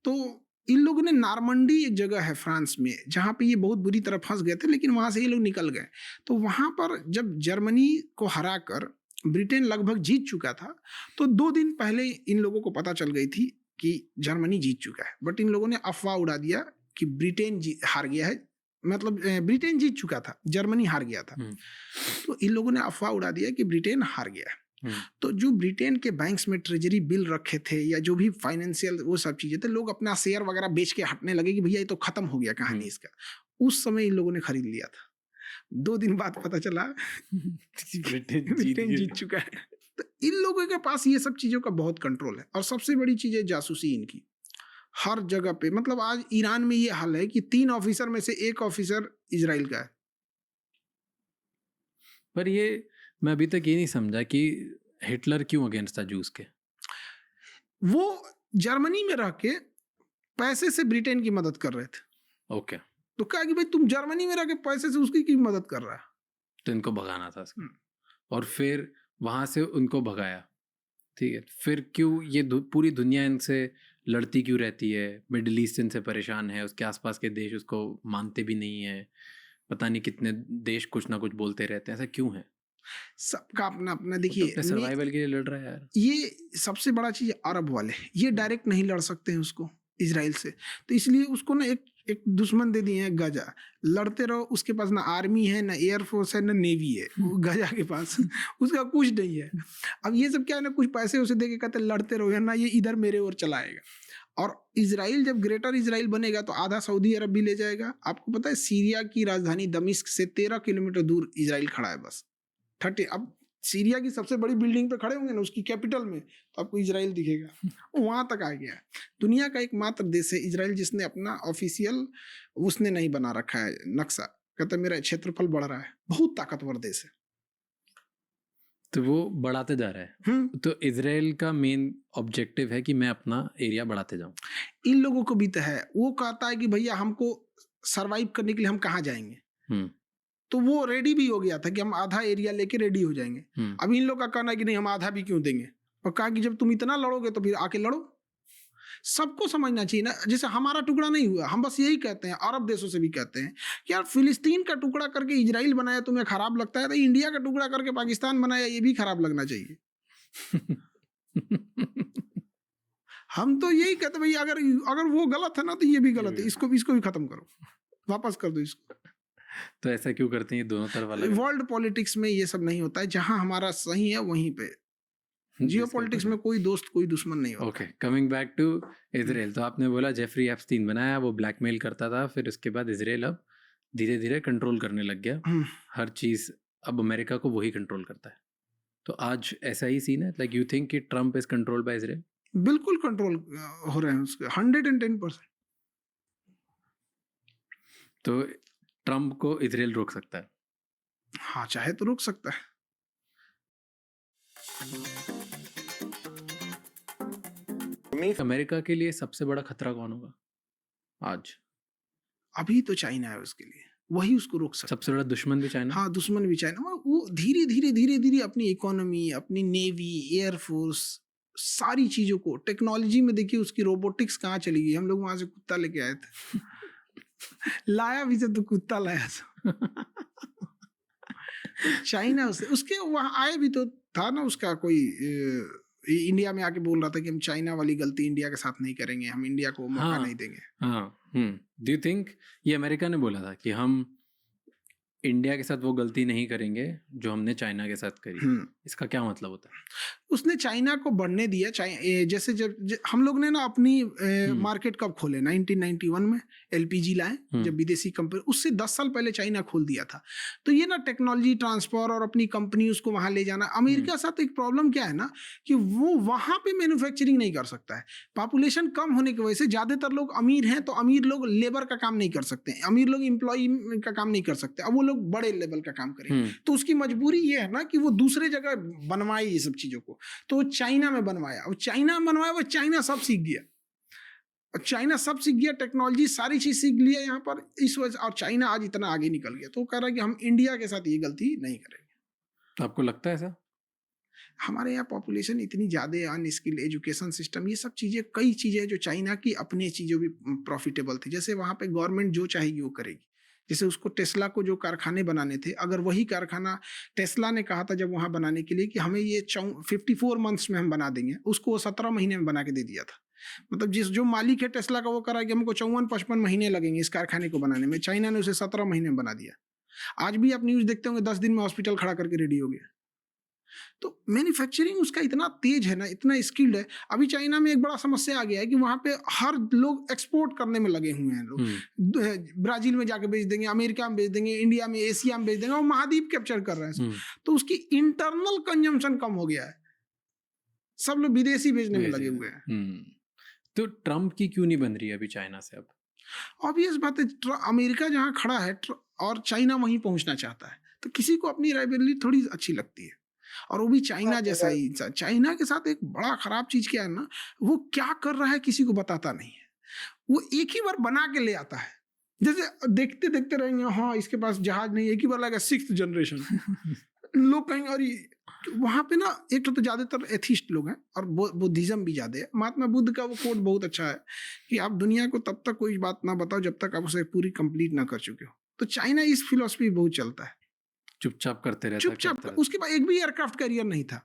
तो इन लोगों ने नार्मंडी, एक जगह है फ्रांस में, जहाँ पे ये बहुत बुरी तरह फंस गए थे, लेकिन वहाँ से ये लोग निकल गए। तो वहाँ पर जब जर्मनी को हराकर ब्रिटेन लगभग जीत चुका था, तो 2 दिन पहले इन लोगों को पता चल गई थी कि जर्मनी जीत चुका है। बट इन लोगों ने अफवाह उड़ा दिया कि ब्रिटेन हार गया है, मतलब ब्रिटेन जीत चुका था, जर्मनी हार गया था। तो इन लोगों ने अफवाह उड़ा दिया कि ब्रिटेन हार गया है। तो जो ब्रिटेन के बैंक्स में ट्रेजरी बिल रखे थे, या जो भी फाइनेंशियल वो सब चीजें थे, लोग अपना शेयर वगैरह बेच के हटने लगे कि भैया ये तो खत्म हो गया कहानी इसका। उस समय इन लोगों ने खरीद लिया था। 2 दिन बाद पता चला ब्रिटेन जीत चुका है। तो इन लोगों के पास ये सब चीजों का बहुत कंट्रोल है। और सबसे बड़ी चीज है जासूसी इनकी, हर जगह पे। मतलब आज ईरान में ये हाल है कि 3 ऑफिसर में से 1 ऑफिसर इजराइल का है। पर ये मैं अभी तक ये नहीं समझा कि हिटलर क्यों अगेंस्ट था जूस के। वो जर्मनी में रह के पैसे से ब्रिटेन की मदद कर रहे थे। ओके, तो कहा कि भाई तुम जर्मनी में रह के पैसे से उसकी क्यों मदद कर रहा है, तो इनको भगाना था उसको। और फिर वहां से उनको भगाया, ठीक है। फिर क्यों ये पूरी दुनिया इनसे लड़ती क्यों रहती है? मिडिल ईस्ट इनसे परेशान है, उसके आसपास के देश उसको मानते भी नहीं है, पता नहीं कितने देश कुछ ना कुछ बोलते रहते हैं। ऐसा क्यों है? सबका अपना अपना। तो देखिए अपने सर्वाइवल के लिए लड़ रहा है यार। ये सबसे बड़ा चीज अरब वाले, ये डायरेक्ट नहीं लड़ सकते हैं उसको, इजराइल से। तो इसलिए उसको ना एक दुश्मन दे दिए हैं, गजा। लड़ते रहो, उसके पास ना आर्मी है, ना एयरफोर्स है, ना नेवी है, वो गजा के पास उसका कुछ नहीं है। अब ये सब क्या है ना, कुछ पैसे उसे दे के कहते लड़ते रहो, या ना ये इधर मेरे ओर चलाएगा। और इजराइल जब ग्रेटर इजराइल बनेगा तो आधा सऊदी अरब भी ले जाएगा। आपको पता है सीरिया की राजधानी दमिश्क से 13 किलोमीटर दूर इजराइल खड़ा है, बस 30। अब सीरिया की सबसे बड़ी बिल्डिंग पे खड़े होंगे ना, उसकी कैपिटल में, तो आपको इजराइल दिखेगा। वहां तक आ गया है। दुनिया का एकमात्र देश है इजराइल जिसने अपना ऑफिशियल उसने नहीं बना रखा है नक्शा। कहता मेरा क्षेत्रफल बढ़ रहा है, बहुत ताकतवर देश है। तो वो बढ़ाते जा रहा है। तो इजराइल का मेन ऑब्जेक्टिव है कि मैं अपना एरिया बढ़ाते जाऊं। इन लोगों को भी तो है, वो कहता है कि भैया हमको सरवाइव करने के लिए हम कहाँ जाएंगे। तो वो रेडी भी हो गया था कि हम आधा एरिया लेके रेडी हो जाएंगे। अब इन लोग का कहना है कि नहीं, हम आधा भी क्यों देंगे। और कहा कि जब तुम इतना लड़ोगे तो फिर आके लड़ो। सबको समझना चाहिए ना, जैसे हमारा टुकड़ा नहीं हुआ, हम बस यही कहते हैं, अरब देशों से भी कहते हैं कि यार फिलिस्तीन का टुकड़ा करके इजराइल बनाया तुम्हें खराब लगता है, तो इंडिया का टुकड़ा करके पाकिस्तान बनाया ये भी खराब लगना चाहिए। हम तो यही कहते भाई, अगर वो गलत है ना तो ये भी गलत है, इसको भी खत्म करो, वापस कर दो इसको। तो ऐसा क्यों करते हैं ये दोनों तरफ वाले? वर्ल्ड पॉलिटिक्स में ये सब नहीं होता है, जहां हमारा सही है वहीं पे। जियो पॉलिटिक्स में कोई दोस्त कोई दुश्मन नहीं होता। Okay, coming back to Israel, तो आपने बोला जेफरी एप्स्टीन बनाया, वो ब्लैकमेल करता था, फिर उसके बाद इजराइल अब धीरे धीरे कंट्रोल करने लग गया हर चीज। अब अमेरिका को वही कंट्रोल करता है। तो आज ऐसा ही सीन है, लाइक यू थिंक कि Trump is controlled by Israel? बिल्कुल कंट्रोल हो रहे हैं उसके 110%। तो ट्रम्प को इजराइल रोक सकता है? हाँ, चाहे तो रोक सकता है। अमेरिका के लिए सबसे बड़ा खतरा कौन होगा आज? अभी तो चाइना है उसके लिए, वही उसको रोक सकता है। सबसे बड़ा दुश्मन भी चाइना? हाँ, दुश्मन भी चाइना। वो धीरे-धीरे अपनी इकोनॉमी, अपनी नेवी, एयर फोर्स, सारी चीज़ों को, टेक्नोलॉजी में देखिए उसकी रोबोटिक्स कहाँ चली गई। हम लोग वहाँ से कुत्ता लेके आए थे। लाया भी तो कुत्ता लाया था। चाइना उसके वहाँ आए भी तो था ना, उसका कोई इंडिया में आके बोल रहा था कि हम चाइना वाली गलती इंडिया के साथ नहीं करेंगे, हम इंडिया को मौका नहीं देंगे। डू यू थिंक ये अमेरिका ने बोला था कि हम इंडिया के साथ वो गलती नहीं करेंगे जो हमने चाइना के साथ करी? इसका क्या मतलब होता है? उसने चाइना को बढ़ने दिया। जैसे जब हम लोग ने ना अपनी मार्केट कब खोले, 1991 में एलपीजी लाए, जब विदेशी कंपनी, उससे 10 साल पहले चाइना खोल दिया था। तो ये ना टेक्नोलॉजी ट्रांसफर और अपनी कंपनी उसको वहां ले जाना। अमेरिका के साथ एक प्रॉब्लम क्या है ना कि वो वहां पे मैन्युफैक्चरिंग नहीं कर सकता है। पॉपुलेशन कम होने की वजह से ज्यादातर लोग अमीर हैं, तो अमीर लोग लेबर का काम नहीं कर सकते, अमीर लोग एम्प्लॉय का काम नहीं कर सकते। अब वो लोग बड़े लेवल का काम करेंगे, तो उसकी मजबूरी ये है ना कि वो दूसरे जगह बनवाए ये सब चीजों को। तो चाइना में बनवाया, और चाइना में बनवाया, वो चाइना सब सीख गया, और चाइना सब सीख गया, टेक्नोलॉजी सारी चीज सीख लिया यहाँ पर इस वजह। और चाइना आज इतना आगे निकल गया, तो वो कह रहा है कि हम इंडिया के साथ ये गलती नहीं करेंगे। आपको लगता है ऐसा? हमारे यहाँ पॉपुलेशन इतनी ज़्यादा, अनस्किल्ड, एजुकेशन सिस्टम, ये सब चीज़ें, कई चीज़ें जो चाइना की अपनी चीज़ों भी प्रॉफिटेबल थी। जैसे वहाँ पे गवर्नमेंट जो चाहेगी वो करेगी। जैसे उसको टेस्ला को जो कारखाने बनाने थे, अगर वही कारखाना टेस्ला ने कहा था जब वहाँ बनाने के लिए कि हमें ये 54 मंथ्स में हम बना देंगे, उसको वो 17 महीने में बना के दे दिया था। मतलब जो मालिक है टेस्ला का, वो करा कि हमको 54-55 महीने लगेंगे इस कारखाने को बनाने में, चाइना ने उसे 17 महीने में बना दिया। आज भी आप न्यूज़ देखते होंगे, 10 दिन में हॉस्पिटल खड़ा करके रेडी हो गया। तो मैन्युफैक्चरिंग उसका इतना तेज है ना, इतना स्किल्ड है। अभी चाइना में एक बड़ा समस्या आ गया है कि वहाँ पे हर लोग एक्सपोर्ट करने में लगे हुए हैं। लोग ब्राजील में जाके बेच देंगे, अमेरिका में बेच देंगे, इंडिया में, एशिया में बेच देंगे, और महाद्वीप कैप्चर कर रहे हैं। तो उसकी इंटरनल कंजम्पशन कम हो गया है, सब लोग विदेशी बेचने में लगे हुए हैं। तो ट्रम्प की क्यों नहीं बन रही है अभी चाइना से? अब ऑब्वियस बात है, अमेरिका जहाँ खड़ा है और चाइना वहीं पहुंचना चाहता है, तो किसी को अपनी राइवलरी थोड़ी अच्छी लगती है। और वो भी चाइना जैसा ही। चाइना के साथ एक बड़ा खराब चीज क्या है ना, वो क्या कर रहा है किसी को बताता नहीं है। वो एक ही बार बना के ले आता है, जैसे देखते देखते रहेंगे, हाँ इसके पास जहाज नहीं, एक ही बार लगा 6th जनरेशन। लोग कहेंगे, और वहां पे ना एक तो ज्यादातर एथिस्ट लोग हैं और बुद्धिज्म भी ज्यादा है। महात्मा बुद्ध का वो कोट बहुत अच्छा है कि आप दुनिया को तब तक कोई बात ना बताओ जब तक आप उसे पूरी कंप्लीट ना कर चुके हो। तो चाइना इस फिलॉसफी बहुत चलता है, चुपचाप करते रहता, चुपचाप। उसके बाद एक भी एयरक्राफ्ट कैरियर नहीं था,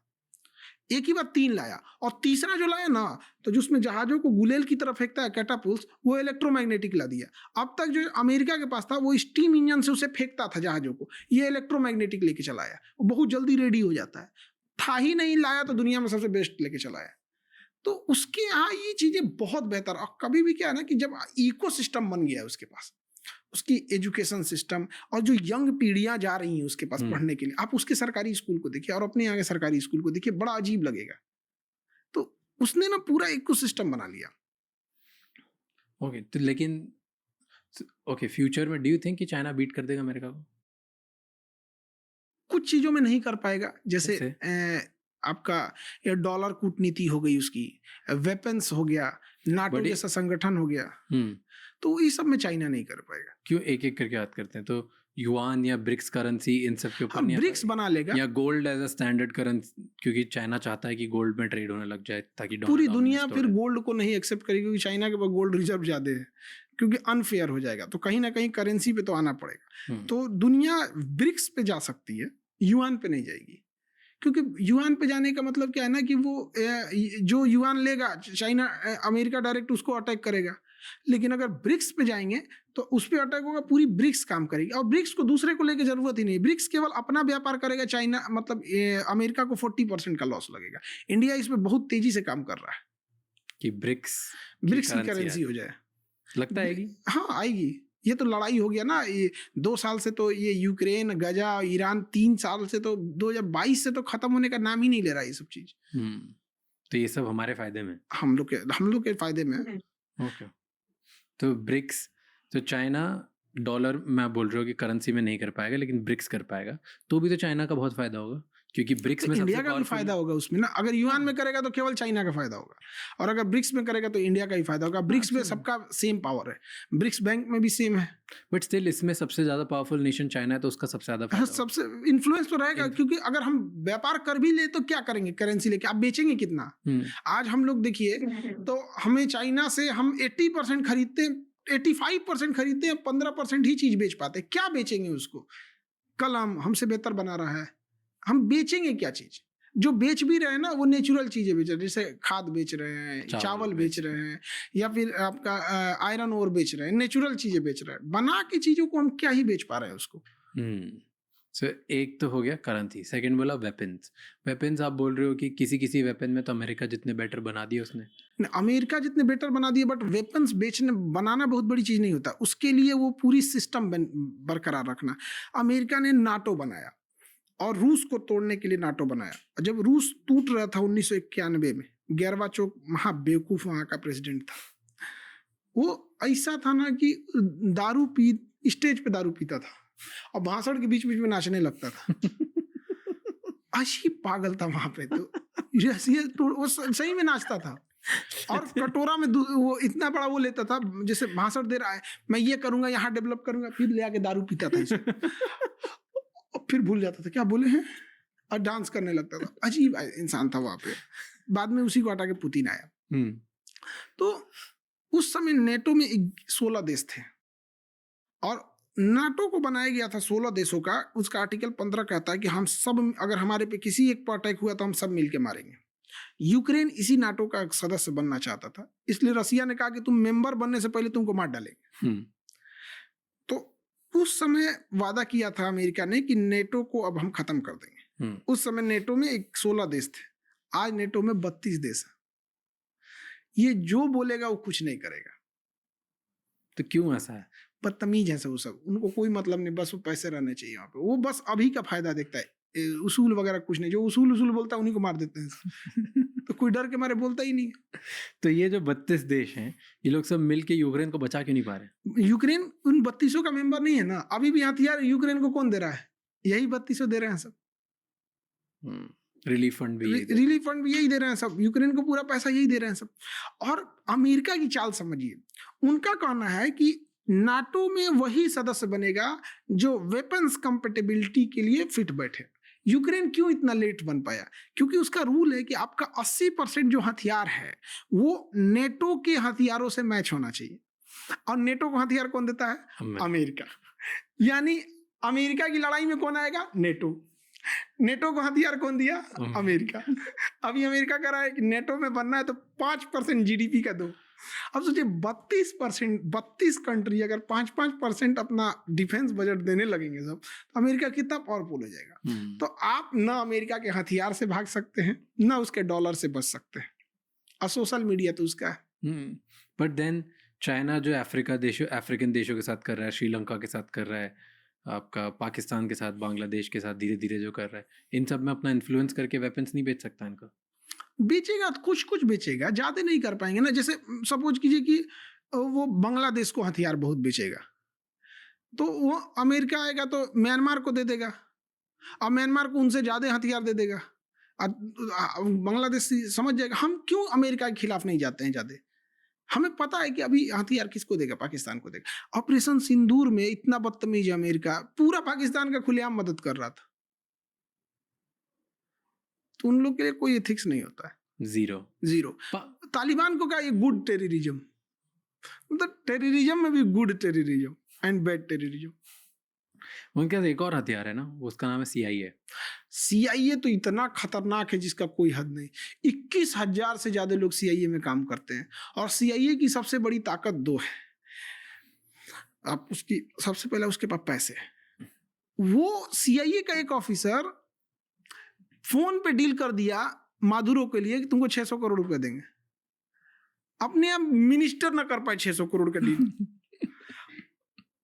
एक ही बार 3 लाया, और तीसरा जो लाया ना, तो जिसमें जहाजों को गुलेल की तरफ फेंकता है, कैटापुल्स, वो इलेक्ट्रोमैग्नेटिक ला दिया। अब तक जो अमेरिका के पास था वो स्टीम इंजन से उसे फेंकता था जहाजों को, ये इलेक्ट्रोमैग्नेटिक लेके चला आया, वो बहुत जल्दी रेडी हो जाता है। था ही नहीं, लाया तो दुनिया में सबसे बेस्ट लेके चला आया। तो उसके यहाँ ये चीजें बहुत बेहतर। और कभी भी क्या है ना कि जब इकोसिस्टम बन गया है उसके पास, उसकी एजुकेशन सिस्टम, और जो यंग पीढ़ियां जा रही हैं उसके पास पढ़ने के लिए, आप उसके सरकारी स्कूल को देखिए और अपने यहाँ के सरकारी स्कूल को देखिए, बड़ा अजीब लगेगा। तो उसने ना पूरा इकोसिस्टम बना लिया। ओके, तो लेकिन फ्यूचर में डू यू थिंक कि चाइना बीट कर देगा अमेरिका को? कुछ चीजों में नहीं कर पाएगा, जैसे आपका ये डॉलर कूटनीति हो गई, उसकी वेपन्स हो गया, नाटो जैसा संगठन हो गया, तो ये सब में चाइना नहीं कर पाएगा। क्यों एक एक करके बात करते हैं? तो युआन या ब्रिक्स करेंसी, इन सब के ऊपर ब्रिक्स बना लेगा, या gold as a standard currency, क्योंकि चाइना चाहता है कि गोल्ड में ट्रेड होने लग जाए ताकि पूरी दुनिया फिर गोल्ड को नहीं एक्सेप्ट करेगी, क्योंकि चाइना के पास गोल्ड रिजर्व ज्यादा है, क्योंकि अनफेयर हो जाएगा। तो कहीं ना कहीं करेंसी पे तो आना पड़ेगा। तो दुनिया ब्रिक्स पे जा सकती है, युआन पे नहीं जाएगी, क्योंकि युआन पे जाने का मतलब क्या है ना कि वो जो युआन लेगा चाइना, अमेरिका डायरेक्ट उसको अटैक करेगा। लेकिन अगर ब्रिक्स पे जाएंगे तो उस पर अटैक होगा, पूरी ब्रिक्स काम करेगी, और ब्रिक्स को दूसरे को लेके जरूरत ही नहीं। ब्रिक्स केवल अपना व्यापार करेगा, चाइना मतलब अमेरिका को 40% का लॉस लगेगा। इंडिया इसमें बहुत तेजी से काम कर रहा है कि ब्रिक्स की करेंसी हो जाए। लगता है हाँ आएगी। ये तो लड़ाई हो गया ना, ये 2 साल से तो ये यूक्रेन, गजा, ईरान, 3 साल से तो 2022 से तो खत्म होने का नाम ही नहीं ले रहा ये सब चीज। तो ये सब हमारे फायदे में, हम लोग के फायदे में। ओके, तो ब्रिक्स, तो चाइना डॉलर, मैं बोल रहा हूँ कि करेंसी में नहीं कर पाएगा, लेकिन ब्रिक्स कर पाएगा, तो भी तो चाइना का बहुत फायदा होगा, क्योंकि ब्रिक्स तो में सबसे इंडिया का भी powerful- फायदा होगा उसमें ना। अगर युआन में करेगा तो केवल चाइना का फायदा होगा, और अगर ब्रिक्स में करेगा तो इंडिया का ही फायदा होगा। ब्रिक्स में सबका सेम पावर है, ब्रिक्स बैंक में भी सेम है, बट स्टिल इसमें सबसे ज्यादा पावरफुल नेशन चाइना है, तो उसका सबसे ज्यादा हाँ, फायदा होगा। सबसे इन्फ्लुएंस तो रहेगा। क्योंकि अगर हम व्यापार कर भी ले तो क्या करेंगे, करेंसी लेके आप बेचेंगे कितना? आज हम लोग देखिए तो हमें चाइना से हम 80% खरीदते हैं, 85% खरीदते हैं, 15% ही चीज बेच पाते हैं। क्या बेचेंगे उसको? कलम हमसे बेहतर बना रहा है, हम बेचेंगे क्या चीज? जो बेच भी रहे हैं ना वो नेचुरल चीजें बेच रहे हैं, जैसे खाद बेच रहे हैं, चावल बेच रहे हैं, या फिर आपका आयरन ओर बेच रहे हैं, नेचुरल चीजें बेच रहे हैं। बना के चीजों को हम क्या ही बेच पा रहे हैं उसको? सो एक तो हो गया करेंसी, सेकंड बोला वेपन्स। वेपन्स आप बोल रहे हो कि किसी किसी वेपन में तो अमेरिका जितने बेटर बना दिए उसने। अमेरिका जितने बेटर बना दिए, बट वेपन्स बेचने बनाना बहुत बड़ी चीज नहीं होता, उसके लिए वो पूरी सिस्टम बरकरार रखना। अमेरिका ने नाटो बनाया और रूस को तोड़ने के लिए नाटो बनाया। जब रूस टूट रहा था 1991 में, गोर्बाचोव महा बेवकूफ वहां का प्रेसिडेंट था, वो ऐसा था ना कि दारू पी स्टेज पे दारू पीता था और भाषण के बीच बीच में नाचने लगता था। अजीब पागल था वहां पे। तो वो सही में नाचता था, और कटोरा में वो इतना बड़ा वो लेता था, जैसे भाषण दे रहा है, मैं ये करूंगा, यहाँ डेवलप करूंगा, फिर ले आके दारू पीता था इसे। और फिर भूल जाता था क्या बोले हैं और डांस करने लगता था। अजीब इंसान था वहां पे। बाद में उसी को हटा के पुतिन आया। तो उस समय नेटो में 16 देश थे और नाटो को बनाया गया था 16 देशों का। उसका आर्टिकल 15 कहता है कि हम सब, अगर हमारे पे किसी एक पर अटैक हुआ तो हम सब मिलके मारेंगे। यूक्रेन इसी नाटो का एक सदस्य बनना चाहता था, इसलिए रसिया ने कहा कि तुम मेंबर बनने से पहले तुमको मार डालेंगे। तो उस समय वादा किया था अमेरिका ने कि नेटो को अब हम खत्म कर देंगे। उस समय नेटो में 16 देश थे, आज नेटो में 32 देश है। ये जो बोलेगा वो कुछ नहीं करेगा। तो क्यों ऐसा है? बदतमीज है सब, उनको कोई मतलब नहीं, बस वो पैसे रहने चाहिए वहाँ पे। वो बस अभी का फायदा देखता है, उसूल वगैरह कुछ नहीं। जो उसूल बोलता है उन्हीं को मार देते हैं। तो कोई डर के मारे बोलता ही नहीं। तो ये जो 32 देश हैं, ये लोग सब मिलके यूक्रेन को बचा क्यों नहीं पा रहे? यूक्रेन उन 32 का मेंबर नहीं है ना। अभी भी हथियार यूक्रेन को कौन दे रहा है? यही 32 दे रहे हैं सब। रिलीफ फंड भी यही दे रहे हैं सब। यूक्रेन को पूरा पैसा यही दे रहे हैं सब। और अमेरिका की चाल समझिए, उनका कहना है कि नाटो में वही सदस्य बनेगा जो वेपन्स कंपेटेबिलिटी के लिए फिट बैठे। यूक्रेन क्यों इतना लेट बन पाया? क्योंकि उसका रूल है कि आपका 80% जो हथियार है वो नेटो के हथियारों से मैच होना चाहिए। और नेटो को हथियार कौन देता है? अमेरिका। यानी अमेरिका की लड़ाई में कौन आएगा? नेटो। नेटो को हथियार कौन दिया? अमेरिका। अभी अमेरिका कह रहा है कि नेटो में बनना है तो 5% जीडीपी का दो। अब सोचिए 32 कंट्री अगर 5% अपना डिफेंस बजट देने लगेंगे सब, तो अमेरिका कितना पावरफुल हो जाएगा। तो आप ना अमेरिका के हथियार से भाग सकते हैं, ना उसके डॉलर से बच सकते हैं। और सोशल मीडिया तो उसका है। बट देन चाइना जो अफ्रीकन देशों के साथ कर रहा है, श्रीलंका के साथ कर रहा है, आपका पाकिस्तान के साथ, बांग्लादेश के साथ धीरे धीरे जो कर रहा है, इन सब में अपना इन्फ्लुएंस करके वेपन्स नहीं बेच सकता इनका? बेचेगा तो कुछ बेचेगा, ज्यादा नहीं कर पाएंगे ना। जैसे सपोज कीजिए कि वो बांग्लादेश को हथियार बहुत बेचेगा, तो वो अमेरिका आएगा तो म्यांमार को दे देगा, और म्यांमार को उनसे ज्यादा हथियार दे देगा। बांग्लादेश समझ जाएगा हम क्यों अमेरिका के खिलाफ नहीं जाते हैं ज्यादा। हमें पता है कि अभी हथियार किसको देगा? पाकिस्तान को देगा। ऑपरेशन सिंदूर में इतना बदतमीज है अमेरिका, पूरा पाकिस्तान का खुलेआम मदद कर रहा था। तो उन लोग के लिए कोई एथिक्स नहीं होता है। जीरो। तालिबान को क्या ये गुड टेररिज्म, मतलब टेररिज्म में भी good terrorism and bad terrorism. उनके पास एक और हथियार है ना, उसका नाम है CIA। CIA तो इतना खतरनाक है जिसका कोई हद नहीं। 21,000 से ज्यादा लोग CIA में काम करते हैं, और CIA की सबसे बड़ी ताकत 2 है। आप उसकी सबसे पहले उसके पास पैसे है। वो CIA का एक ऑफिसर फोन पे डील कर दिया मादुरो के लिए कि तुमको 600 करोड़ रुपए देंगे। अपने आप मिनिस्टर ना कर पाए 600 करोड़ का डील।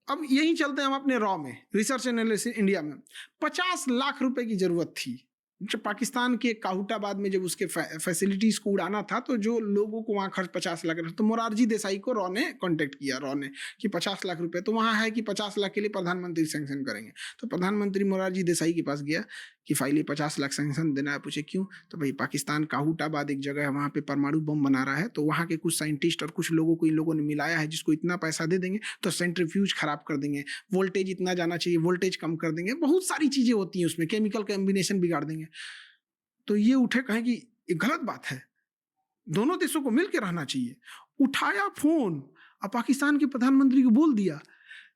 अब यही चलते हैं हम अपने रॉ में, रिसर्च एनालिसिस इंडिया में 50 लाख रुपए की जरूरत थी जब पाकिस्तान के काहुटाबाद में जब उसके फैसिलिटीज को उड़ाना था, तो जो लोगों को वहाँ खर्च 50 लाख, तो मोरारजी देसाई को रॉ ने कांटेक्ट किया, रॉ ने कि 50 लाख रुपए, तो वहाँ है कि 50 लाख के लिए प्रधानमंत्री सैंक्शन करेंगे। तो प्रधानमंत्री मोरारजी देसाई के पास गया कि फाइल 50 लाख सैंक्शन देना है। पूछे क्यों? तो भाई पाकिस्तान काहुटाबाद एक जगह है, वहाँ पे परमाणु बम बना रहा है, तो वहाँ के कुछ साइंटिस्ट और कुछ लोगों को इन लोगों ने मिलाया है, जिसको इतना पैसा दे देंगे तो सेंट्रीफ्यूज खराब कर देंगे, वोल्टेज इतना जाना चाहिए, वोल्टेज कम कर देंगे, बहुत सारी चीजें होती हैं उसमें, केमिकल कॉम्बिनेशन बिगाड़ देंगे। तो ये उठे कहें कि ये गलत बात है, दोनों देशों को मिलकर रहना चाहिए। उठाया फोन और पाकिस्तान के प्रधानमंत्री को बोल दिया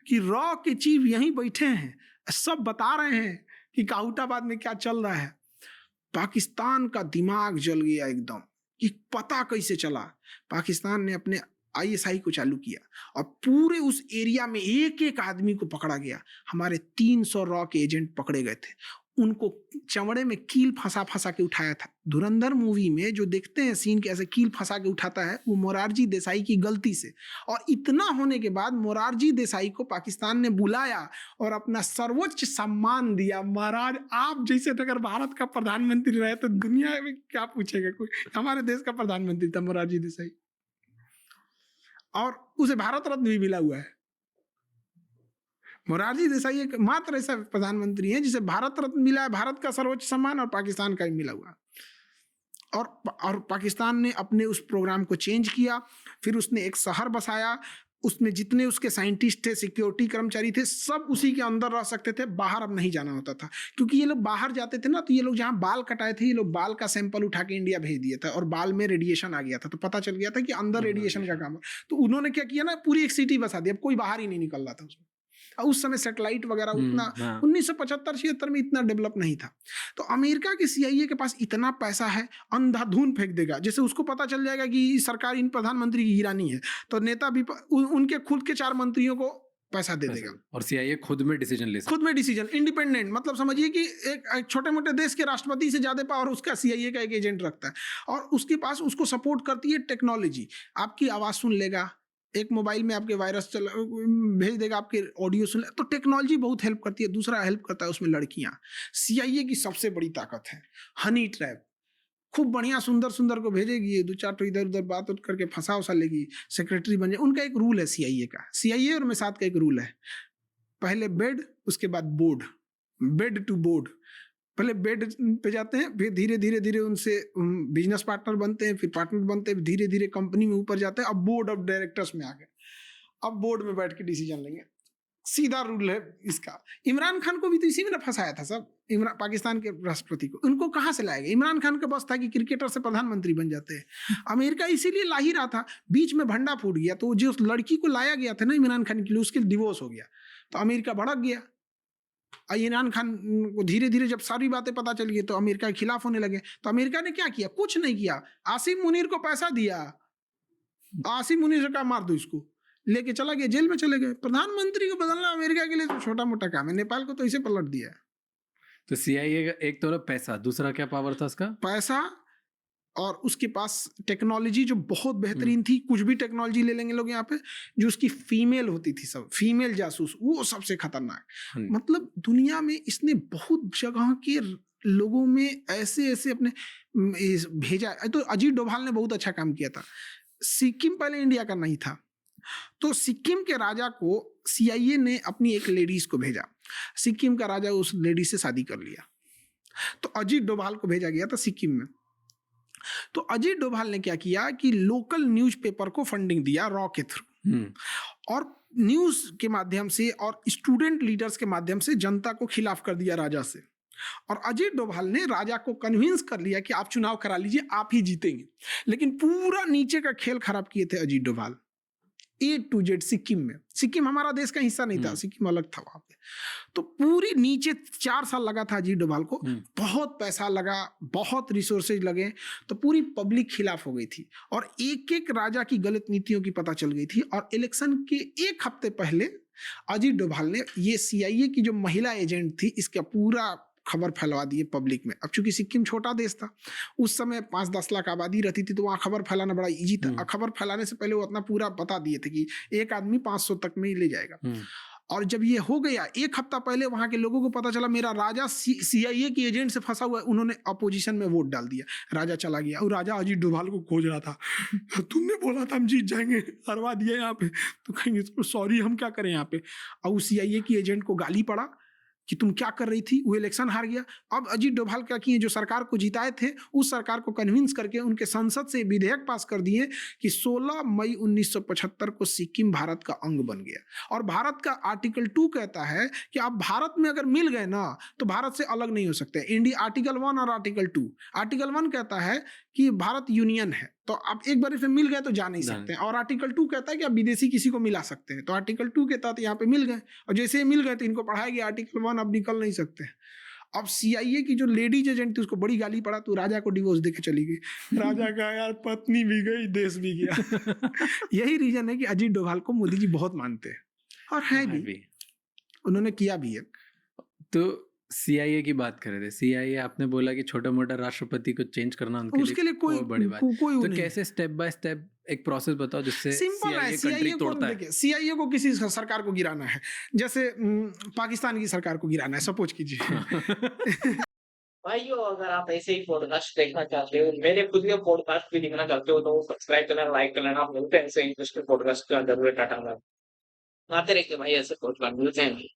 कि रॉ के चीफ यहीं बैठे हैं, सब बता रहे हैं कि काहुटाबाद में क्या चल रहा है। पाकिस्तान का दिमाग जल गया एकदम कि पता कैसे चला। पाकिस्तान ने अपने ISI को चालू किया और पूरे उस एरिया में एक एक आदमी को पकड़ा गया। हमारे 300 रॉ के एजेंट पकड़े गए थे, उनको चमड़े में कील फंसा फंसा के उठाया था। धुरंधर मूवी में जो देखते हैं सीन कैसे कील फंसा के उठाता है, वो मोरारजी देसाई की गलती से। और इतना होने के बाद मोरारजी देसाई को पाकिस्तान ने बुलाया और अपना सर्वोच्च सम्मान दिया। महाराज आप जैसे अगर भारत का प्रधानमंत्री रहे तो दुनिया में क्या पूछेगा कोई। हमारे देश का प्रधानमंत्री था मोरारजी देसाई, और उसे भारत रत्न भी मिला हुआ है। मोरारजी देसाई एक मात्र ऐसा प्रधानमंत्री है जिसे भारत रत्न मिला है, भारत का सर्वोच्च सम्मान, और पाकिस्तान का भी मिला हुआ। और पाकिस्तान ने अपने उस प्रोग्राम को चेंज किया, फिर उसने एक शहर बसाया, उसमें जितने उसके साइंटिस्ट थे, सिक्योरिटी कर्मचारी थे, सब उसी के अंदर रह सकते थे, बाहर अब नहीं जाना होता था। क्योंकि ये लोग बाहर जाते थे ना, तो ये लोग जहाँ बाल कटाए थे, ये लोग बाल का सैंपल उठा के इंडिया भेज दिया था, और बाल में रेडिएशन आ गया था, तो पता चल गया था कि अंदर रेडिएशन का काम है। तो उन्होंने क्या किया ना, पूरी एक सिटी बसा दी, अब कोई बाहर ही नहीं निकल रहा था उसमें। उस समय सैटेलाइट वगैरह उतना 1975-76 में इतना डेवलप नहीं था। तो अमेरिका के CIA के पास इतना पैसा है, अंधाधुन फेंक देगा। जैसे उसको पता चल जाएगा कि सरकार इन प्रधानमंत्री की गिरानी है, तो नेता भी उनके खुद के 4 मंत्रियों को पैसा दे देगा। और CIA खुद में डिसीजन ले सकता है, खुद में डिसीजन, इंडिपेंडेंट। मतलब समझिए कि एक छोटे मोटे देश के राष्ट्रपति से ज्यादा पावर उसका CIA का एक एजेंट रखता है, और उसके पास उसको सपोर्ट करती है टेक्नोलॉजी। आपकी आवाज सुन लेगा, एक मोबाइल में आपके वायरस भेज देगा, आपके ऑडियो सुन ले, तो टेक्नोलॉजी बहुत हेल्प करती है। दूसरा हेल्प करता है उसमें लड़कियां। CIA की सबसे बड़ी ताकत है हनी ट्रैप। खूब बढ़िया सुंदर सुंदर को भेजेगी, 2-4 तो इधर उधर बात करके फंसा उसा लेगी, सेक्रेटरी बन जाए। उनका एक रूल है CIA का, CIA और मेसात का एक रूल है, पहले बेड, उसके बाद बोर्ड, बेड टू बोर्ड। पहले बेड पे जाते हैं, फिर धीरे धीरे धीरे उनसे बिजनेस पार्टनर बनते हैं, फिर पार्टनर बनते हैं, धीरे धीरे कंपनी में ऊपर जाते हैं, अब बोर्ड ऑफ डायरेक्टर्स में आ गए, अब बोर्ड में बैठ के डिसीजन लेंगे। सीधा रूल है इसका। इमरान खान को भी तो इसी में ना फंसाया था सब, पाकिस्तान के राष्ट्रपति को। उनको कहाँ से लाएगा? इमरान खान का बस था कि क्रिकेटर से प्रधानमंत्री बन जाते हैं। अमेरिका इसीलिए ला ही रहा था, बीच में भंडा फूट गया, तो जो लड़की को लाया गया था ना इमरान खान के लिए, उसके डिवोर्स हो गया, तो अमेरिका भड़क गया। इमरान खान को धीरे धीरे जब सारी बातें पता चल गई तो अमेरिका के खिलाफ होने लगे। तो अमेरिका ने क्या किया? कुछ नहीं किया, आसिम मुनीर को पैसा दिया, आसिम मुनीर से कहा मार दो इसको, लेके चला गया, जेल में चले गए। प्रधानमंत्री को बदलना अमेरिका के लिए तो छोटा मोटा काम है, नेपाल को तो इसे पलट दिया। तो CIA का एक तो पैसा, दूसरा क्या पावर था उसका? पैसा, और उसके पास टेक्नोलॉजी जो बहुत बेहतरीन थी। कुछ भी टेक्नोलॉजी ले लेंगे लोग यहाँ पे, जो उसकी फीमेल होती थी, सब फीमेल जासूस, वो सबसे खतरनाक। मतलब दुनिया में इसने बहुत जगह के लोगों में ऐसे ऐसे अपने भेजा। तो अजीत डोभाल ने बहुत अच्छा काम किया था। सिक्किम पहले इंडिया का नहीं था, तो सिक्किम के राजा को CIA ने अपनी एक लेडीज को भेजा, सिक्किम का राजा उस लेडीज से शादी कर लिया, तो अजीत डोभाल को भेजा गया था सिक्किम में। तो अजीत डोभाल ने क्या किया कि लोकल न्यूज़पेपर को फंडिंग दिया रॉ के थ्रू, और न्यूज के माध्यम से और स्टूडेंट लीडर्स के माध्यम से जनता को खिलाफ कर दिया राजा से। और अजीत डोभाल ने राजा को कन्विंस कर लिया कि आप चुनाव करा लीजिए, आप ही जीतेंगे। लेकिन पूरा नीचे का खेल खराब किए थे Ajit Doval, A to Z। Sikkim में, सिक्किम हमारा देश का हिस्सा नहीं था, सिक्किम अलग था वहां पे। तो पूरी नीचे 4 साल लगा था अजीत डोभाल को, बहुत पैसा लगा, बहुत रिसोर्सेज लगे, तो पूरी पब्लिक खिलाफ हो गई थी, और एक एक राजा की गलत नीतियों की पता चल गई थी। और इलेक्शन के 1 हफ्ते पहले अजीत डोभाल ने ये CIA की जो महिला एजेंट थी, इसका पूरा खबर फैलवा दी पब्लिक में। अब चूंकि सिक्किम छोटा देश था, उस समय 5-10 लाख आबादी रहती थी, तो वहाँ खबर फैलाना बड़ा इजी था। खबर फैलाने से पहले वो अपना पूरा बता दिए थे कि एक आदमी 500 तक में ही ले जाएगा। और जब ये हो गया, एक हफ्ता पहले वहां के लोगों को पता चला मेरा राजा CIA के एजेंट से फंसा हुआ है, उन्होंने अपोजिशन में वोट डाल दिया, राजा चला गया। और राजा अजीत डोभाल को खोज रहा था, तुमने बोला था हम जीत जाएंगे, हरवा दिया यहाँ पे। तो कहेंगे सॉरी हम क्या करें यहाँ पे। और उस CIA की एजेंट को गाली पड़ा कि तुम क्या कर रही थी, वो इलेक्शन हार गया। अब अजीत डोभाल क्या किए, जो सरकार को जिताए थे उस सरकार को कन्विंस करके उनके संसद से विधेयक पास कर दिए कि 16 मई 1975 को सिक्किम भारत का अंग बन गया। और भारत का आर्टिकल 2 कहता है कि आप भारत में अगर मिल गए ना तो भारत से अलग नहीं हो सकते। इंडिया आर्टिकल 1 और आर्टिकल 2। आर्टिकल 1 कहता है कि भारत यूनियन है, तो आप एक बार इसमें मिल गए तो जा नहीं सकते। और आर्टिकल 2 कहता है कि आप विदेशी किसी को मिला सकते हैं। तो आर्टिकल 2 के तहत यहाँ पे मिल गए, और जैसे ही मिल गए तो इनको पढ़ाया गया आर्टिकल 1, अब निकल नहीं सकते। अब CIA की जो लेडीज एजेंट थी उसको बड़ी गाली पड़ा, तो राजा को डिवोर्स देके चली गई। राजा का यार पत्नी भी गई, देश भी गया। यही रीजन है कि अजीत डोभाल को मोदी जी बहुत मानते हैं, और है भी, उन्होंने किया भी है। तो CIA की बात कर रहे थे, CIA आपने बोला कि छोटा मोटा राष्ट्रपति को चेंज करना उसके लिए कोई बड़ी बात। कोई तो कैसे स्टेप बाय स्टेप एक प्रोसेस बताओ जिससे सिंपल है। CIA को देखिए, CIA को किसी सरकार को गिराना है, जैसे पाकिस्तान की सरकार को गिराना है, सपोज कीजिए। भाइयों, अगर आप ऐसे ही पॉडकास्ट देखना चाहते हो, मेरे खुद के पॉडकास्ट भी देखना चाहते हो, तो सब्सक्राइब करना, लाइक करना। आप मिलते हैं ऐसे इंटरेस्टिंग पॉडकास्ट का जरूर। टाटा, आते रहते भाई ऐसे पॉडकास्ट मिलते हैं।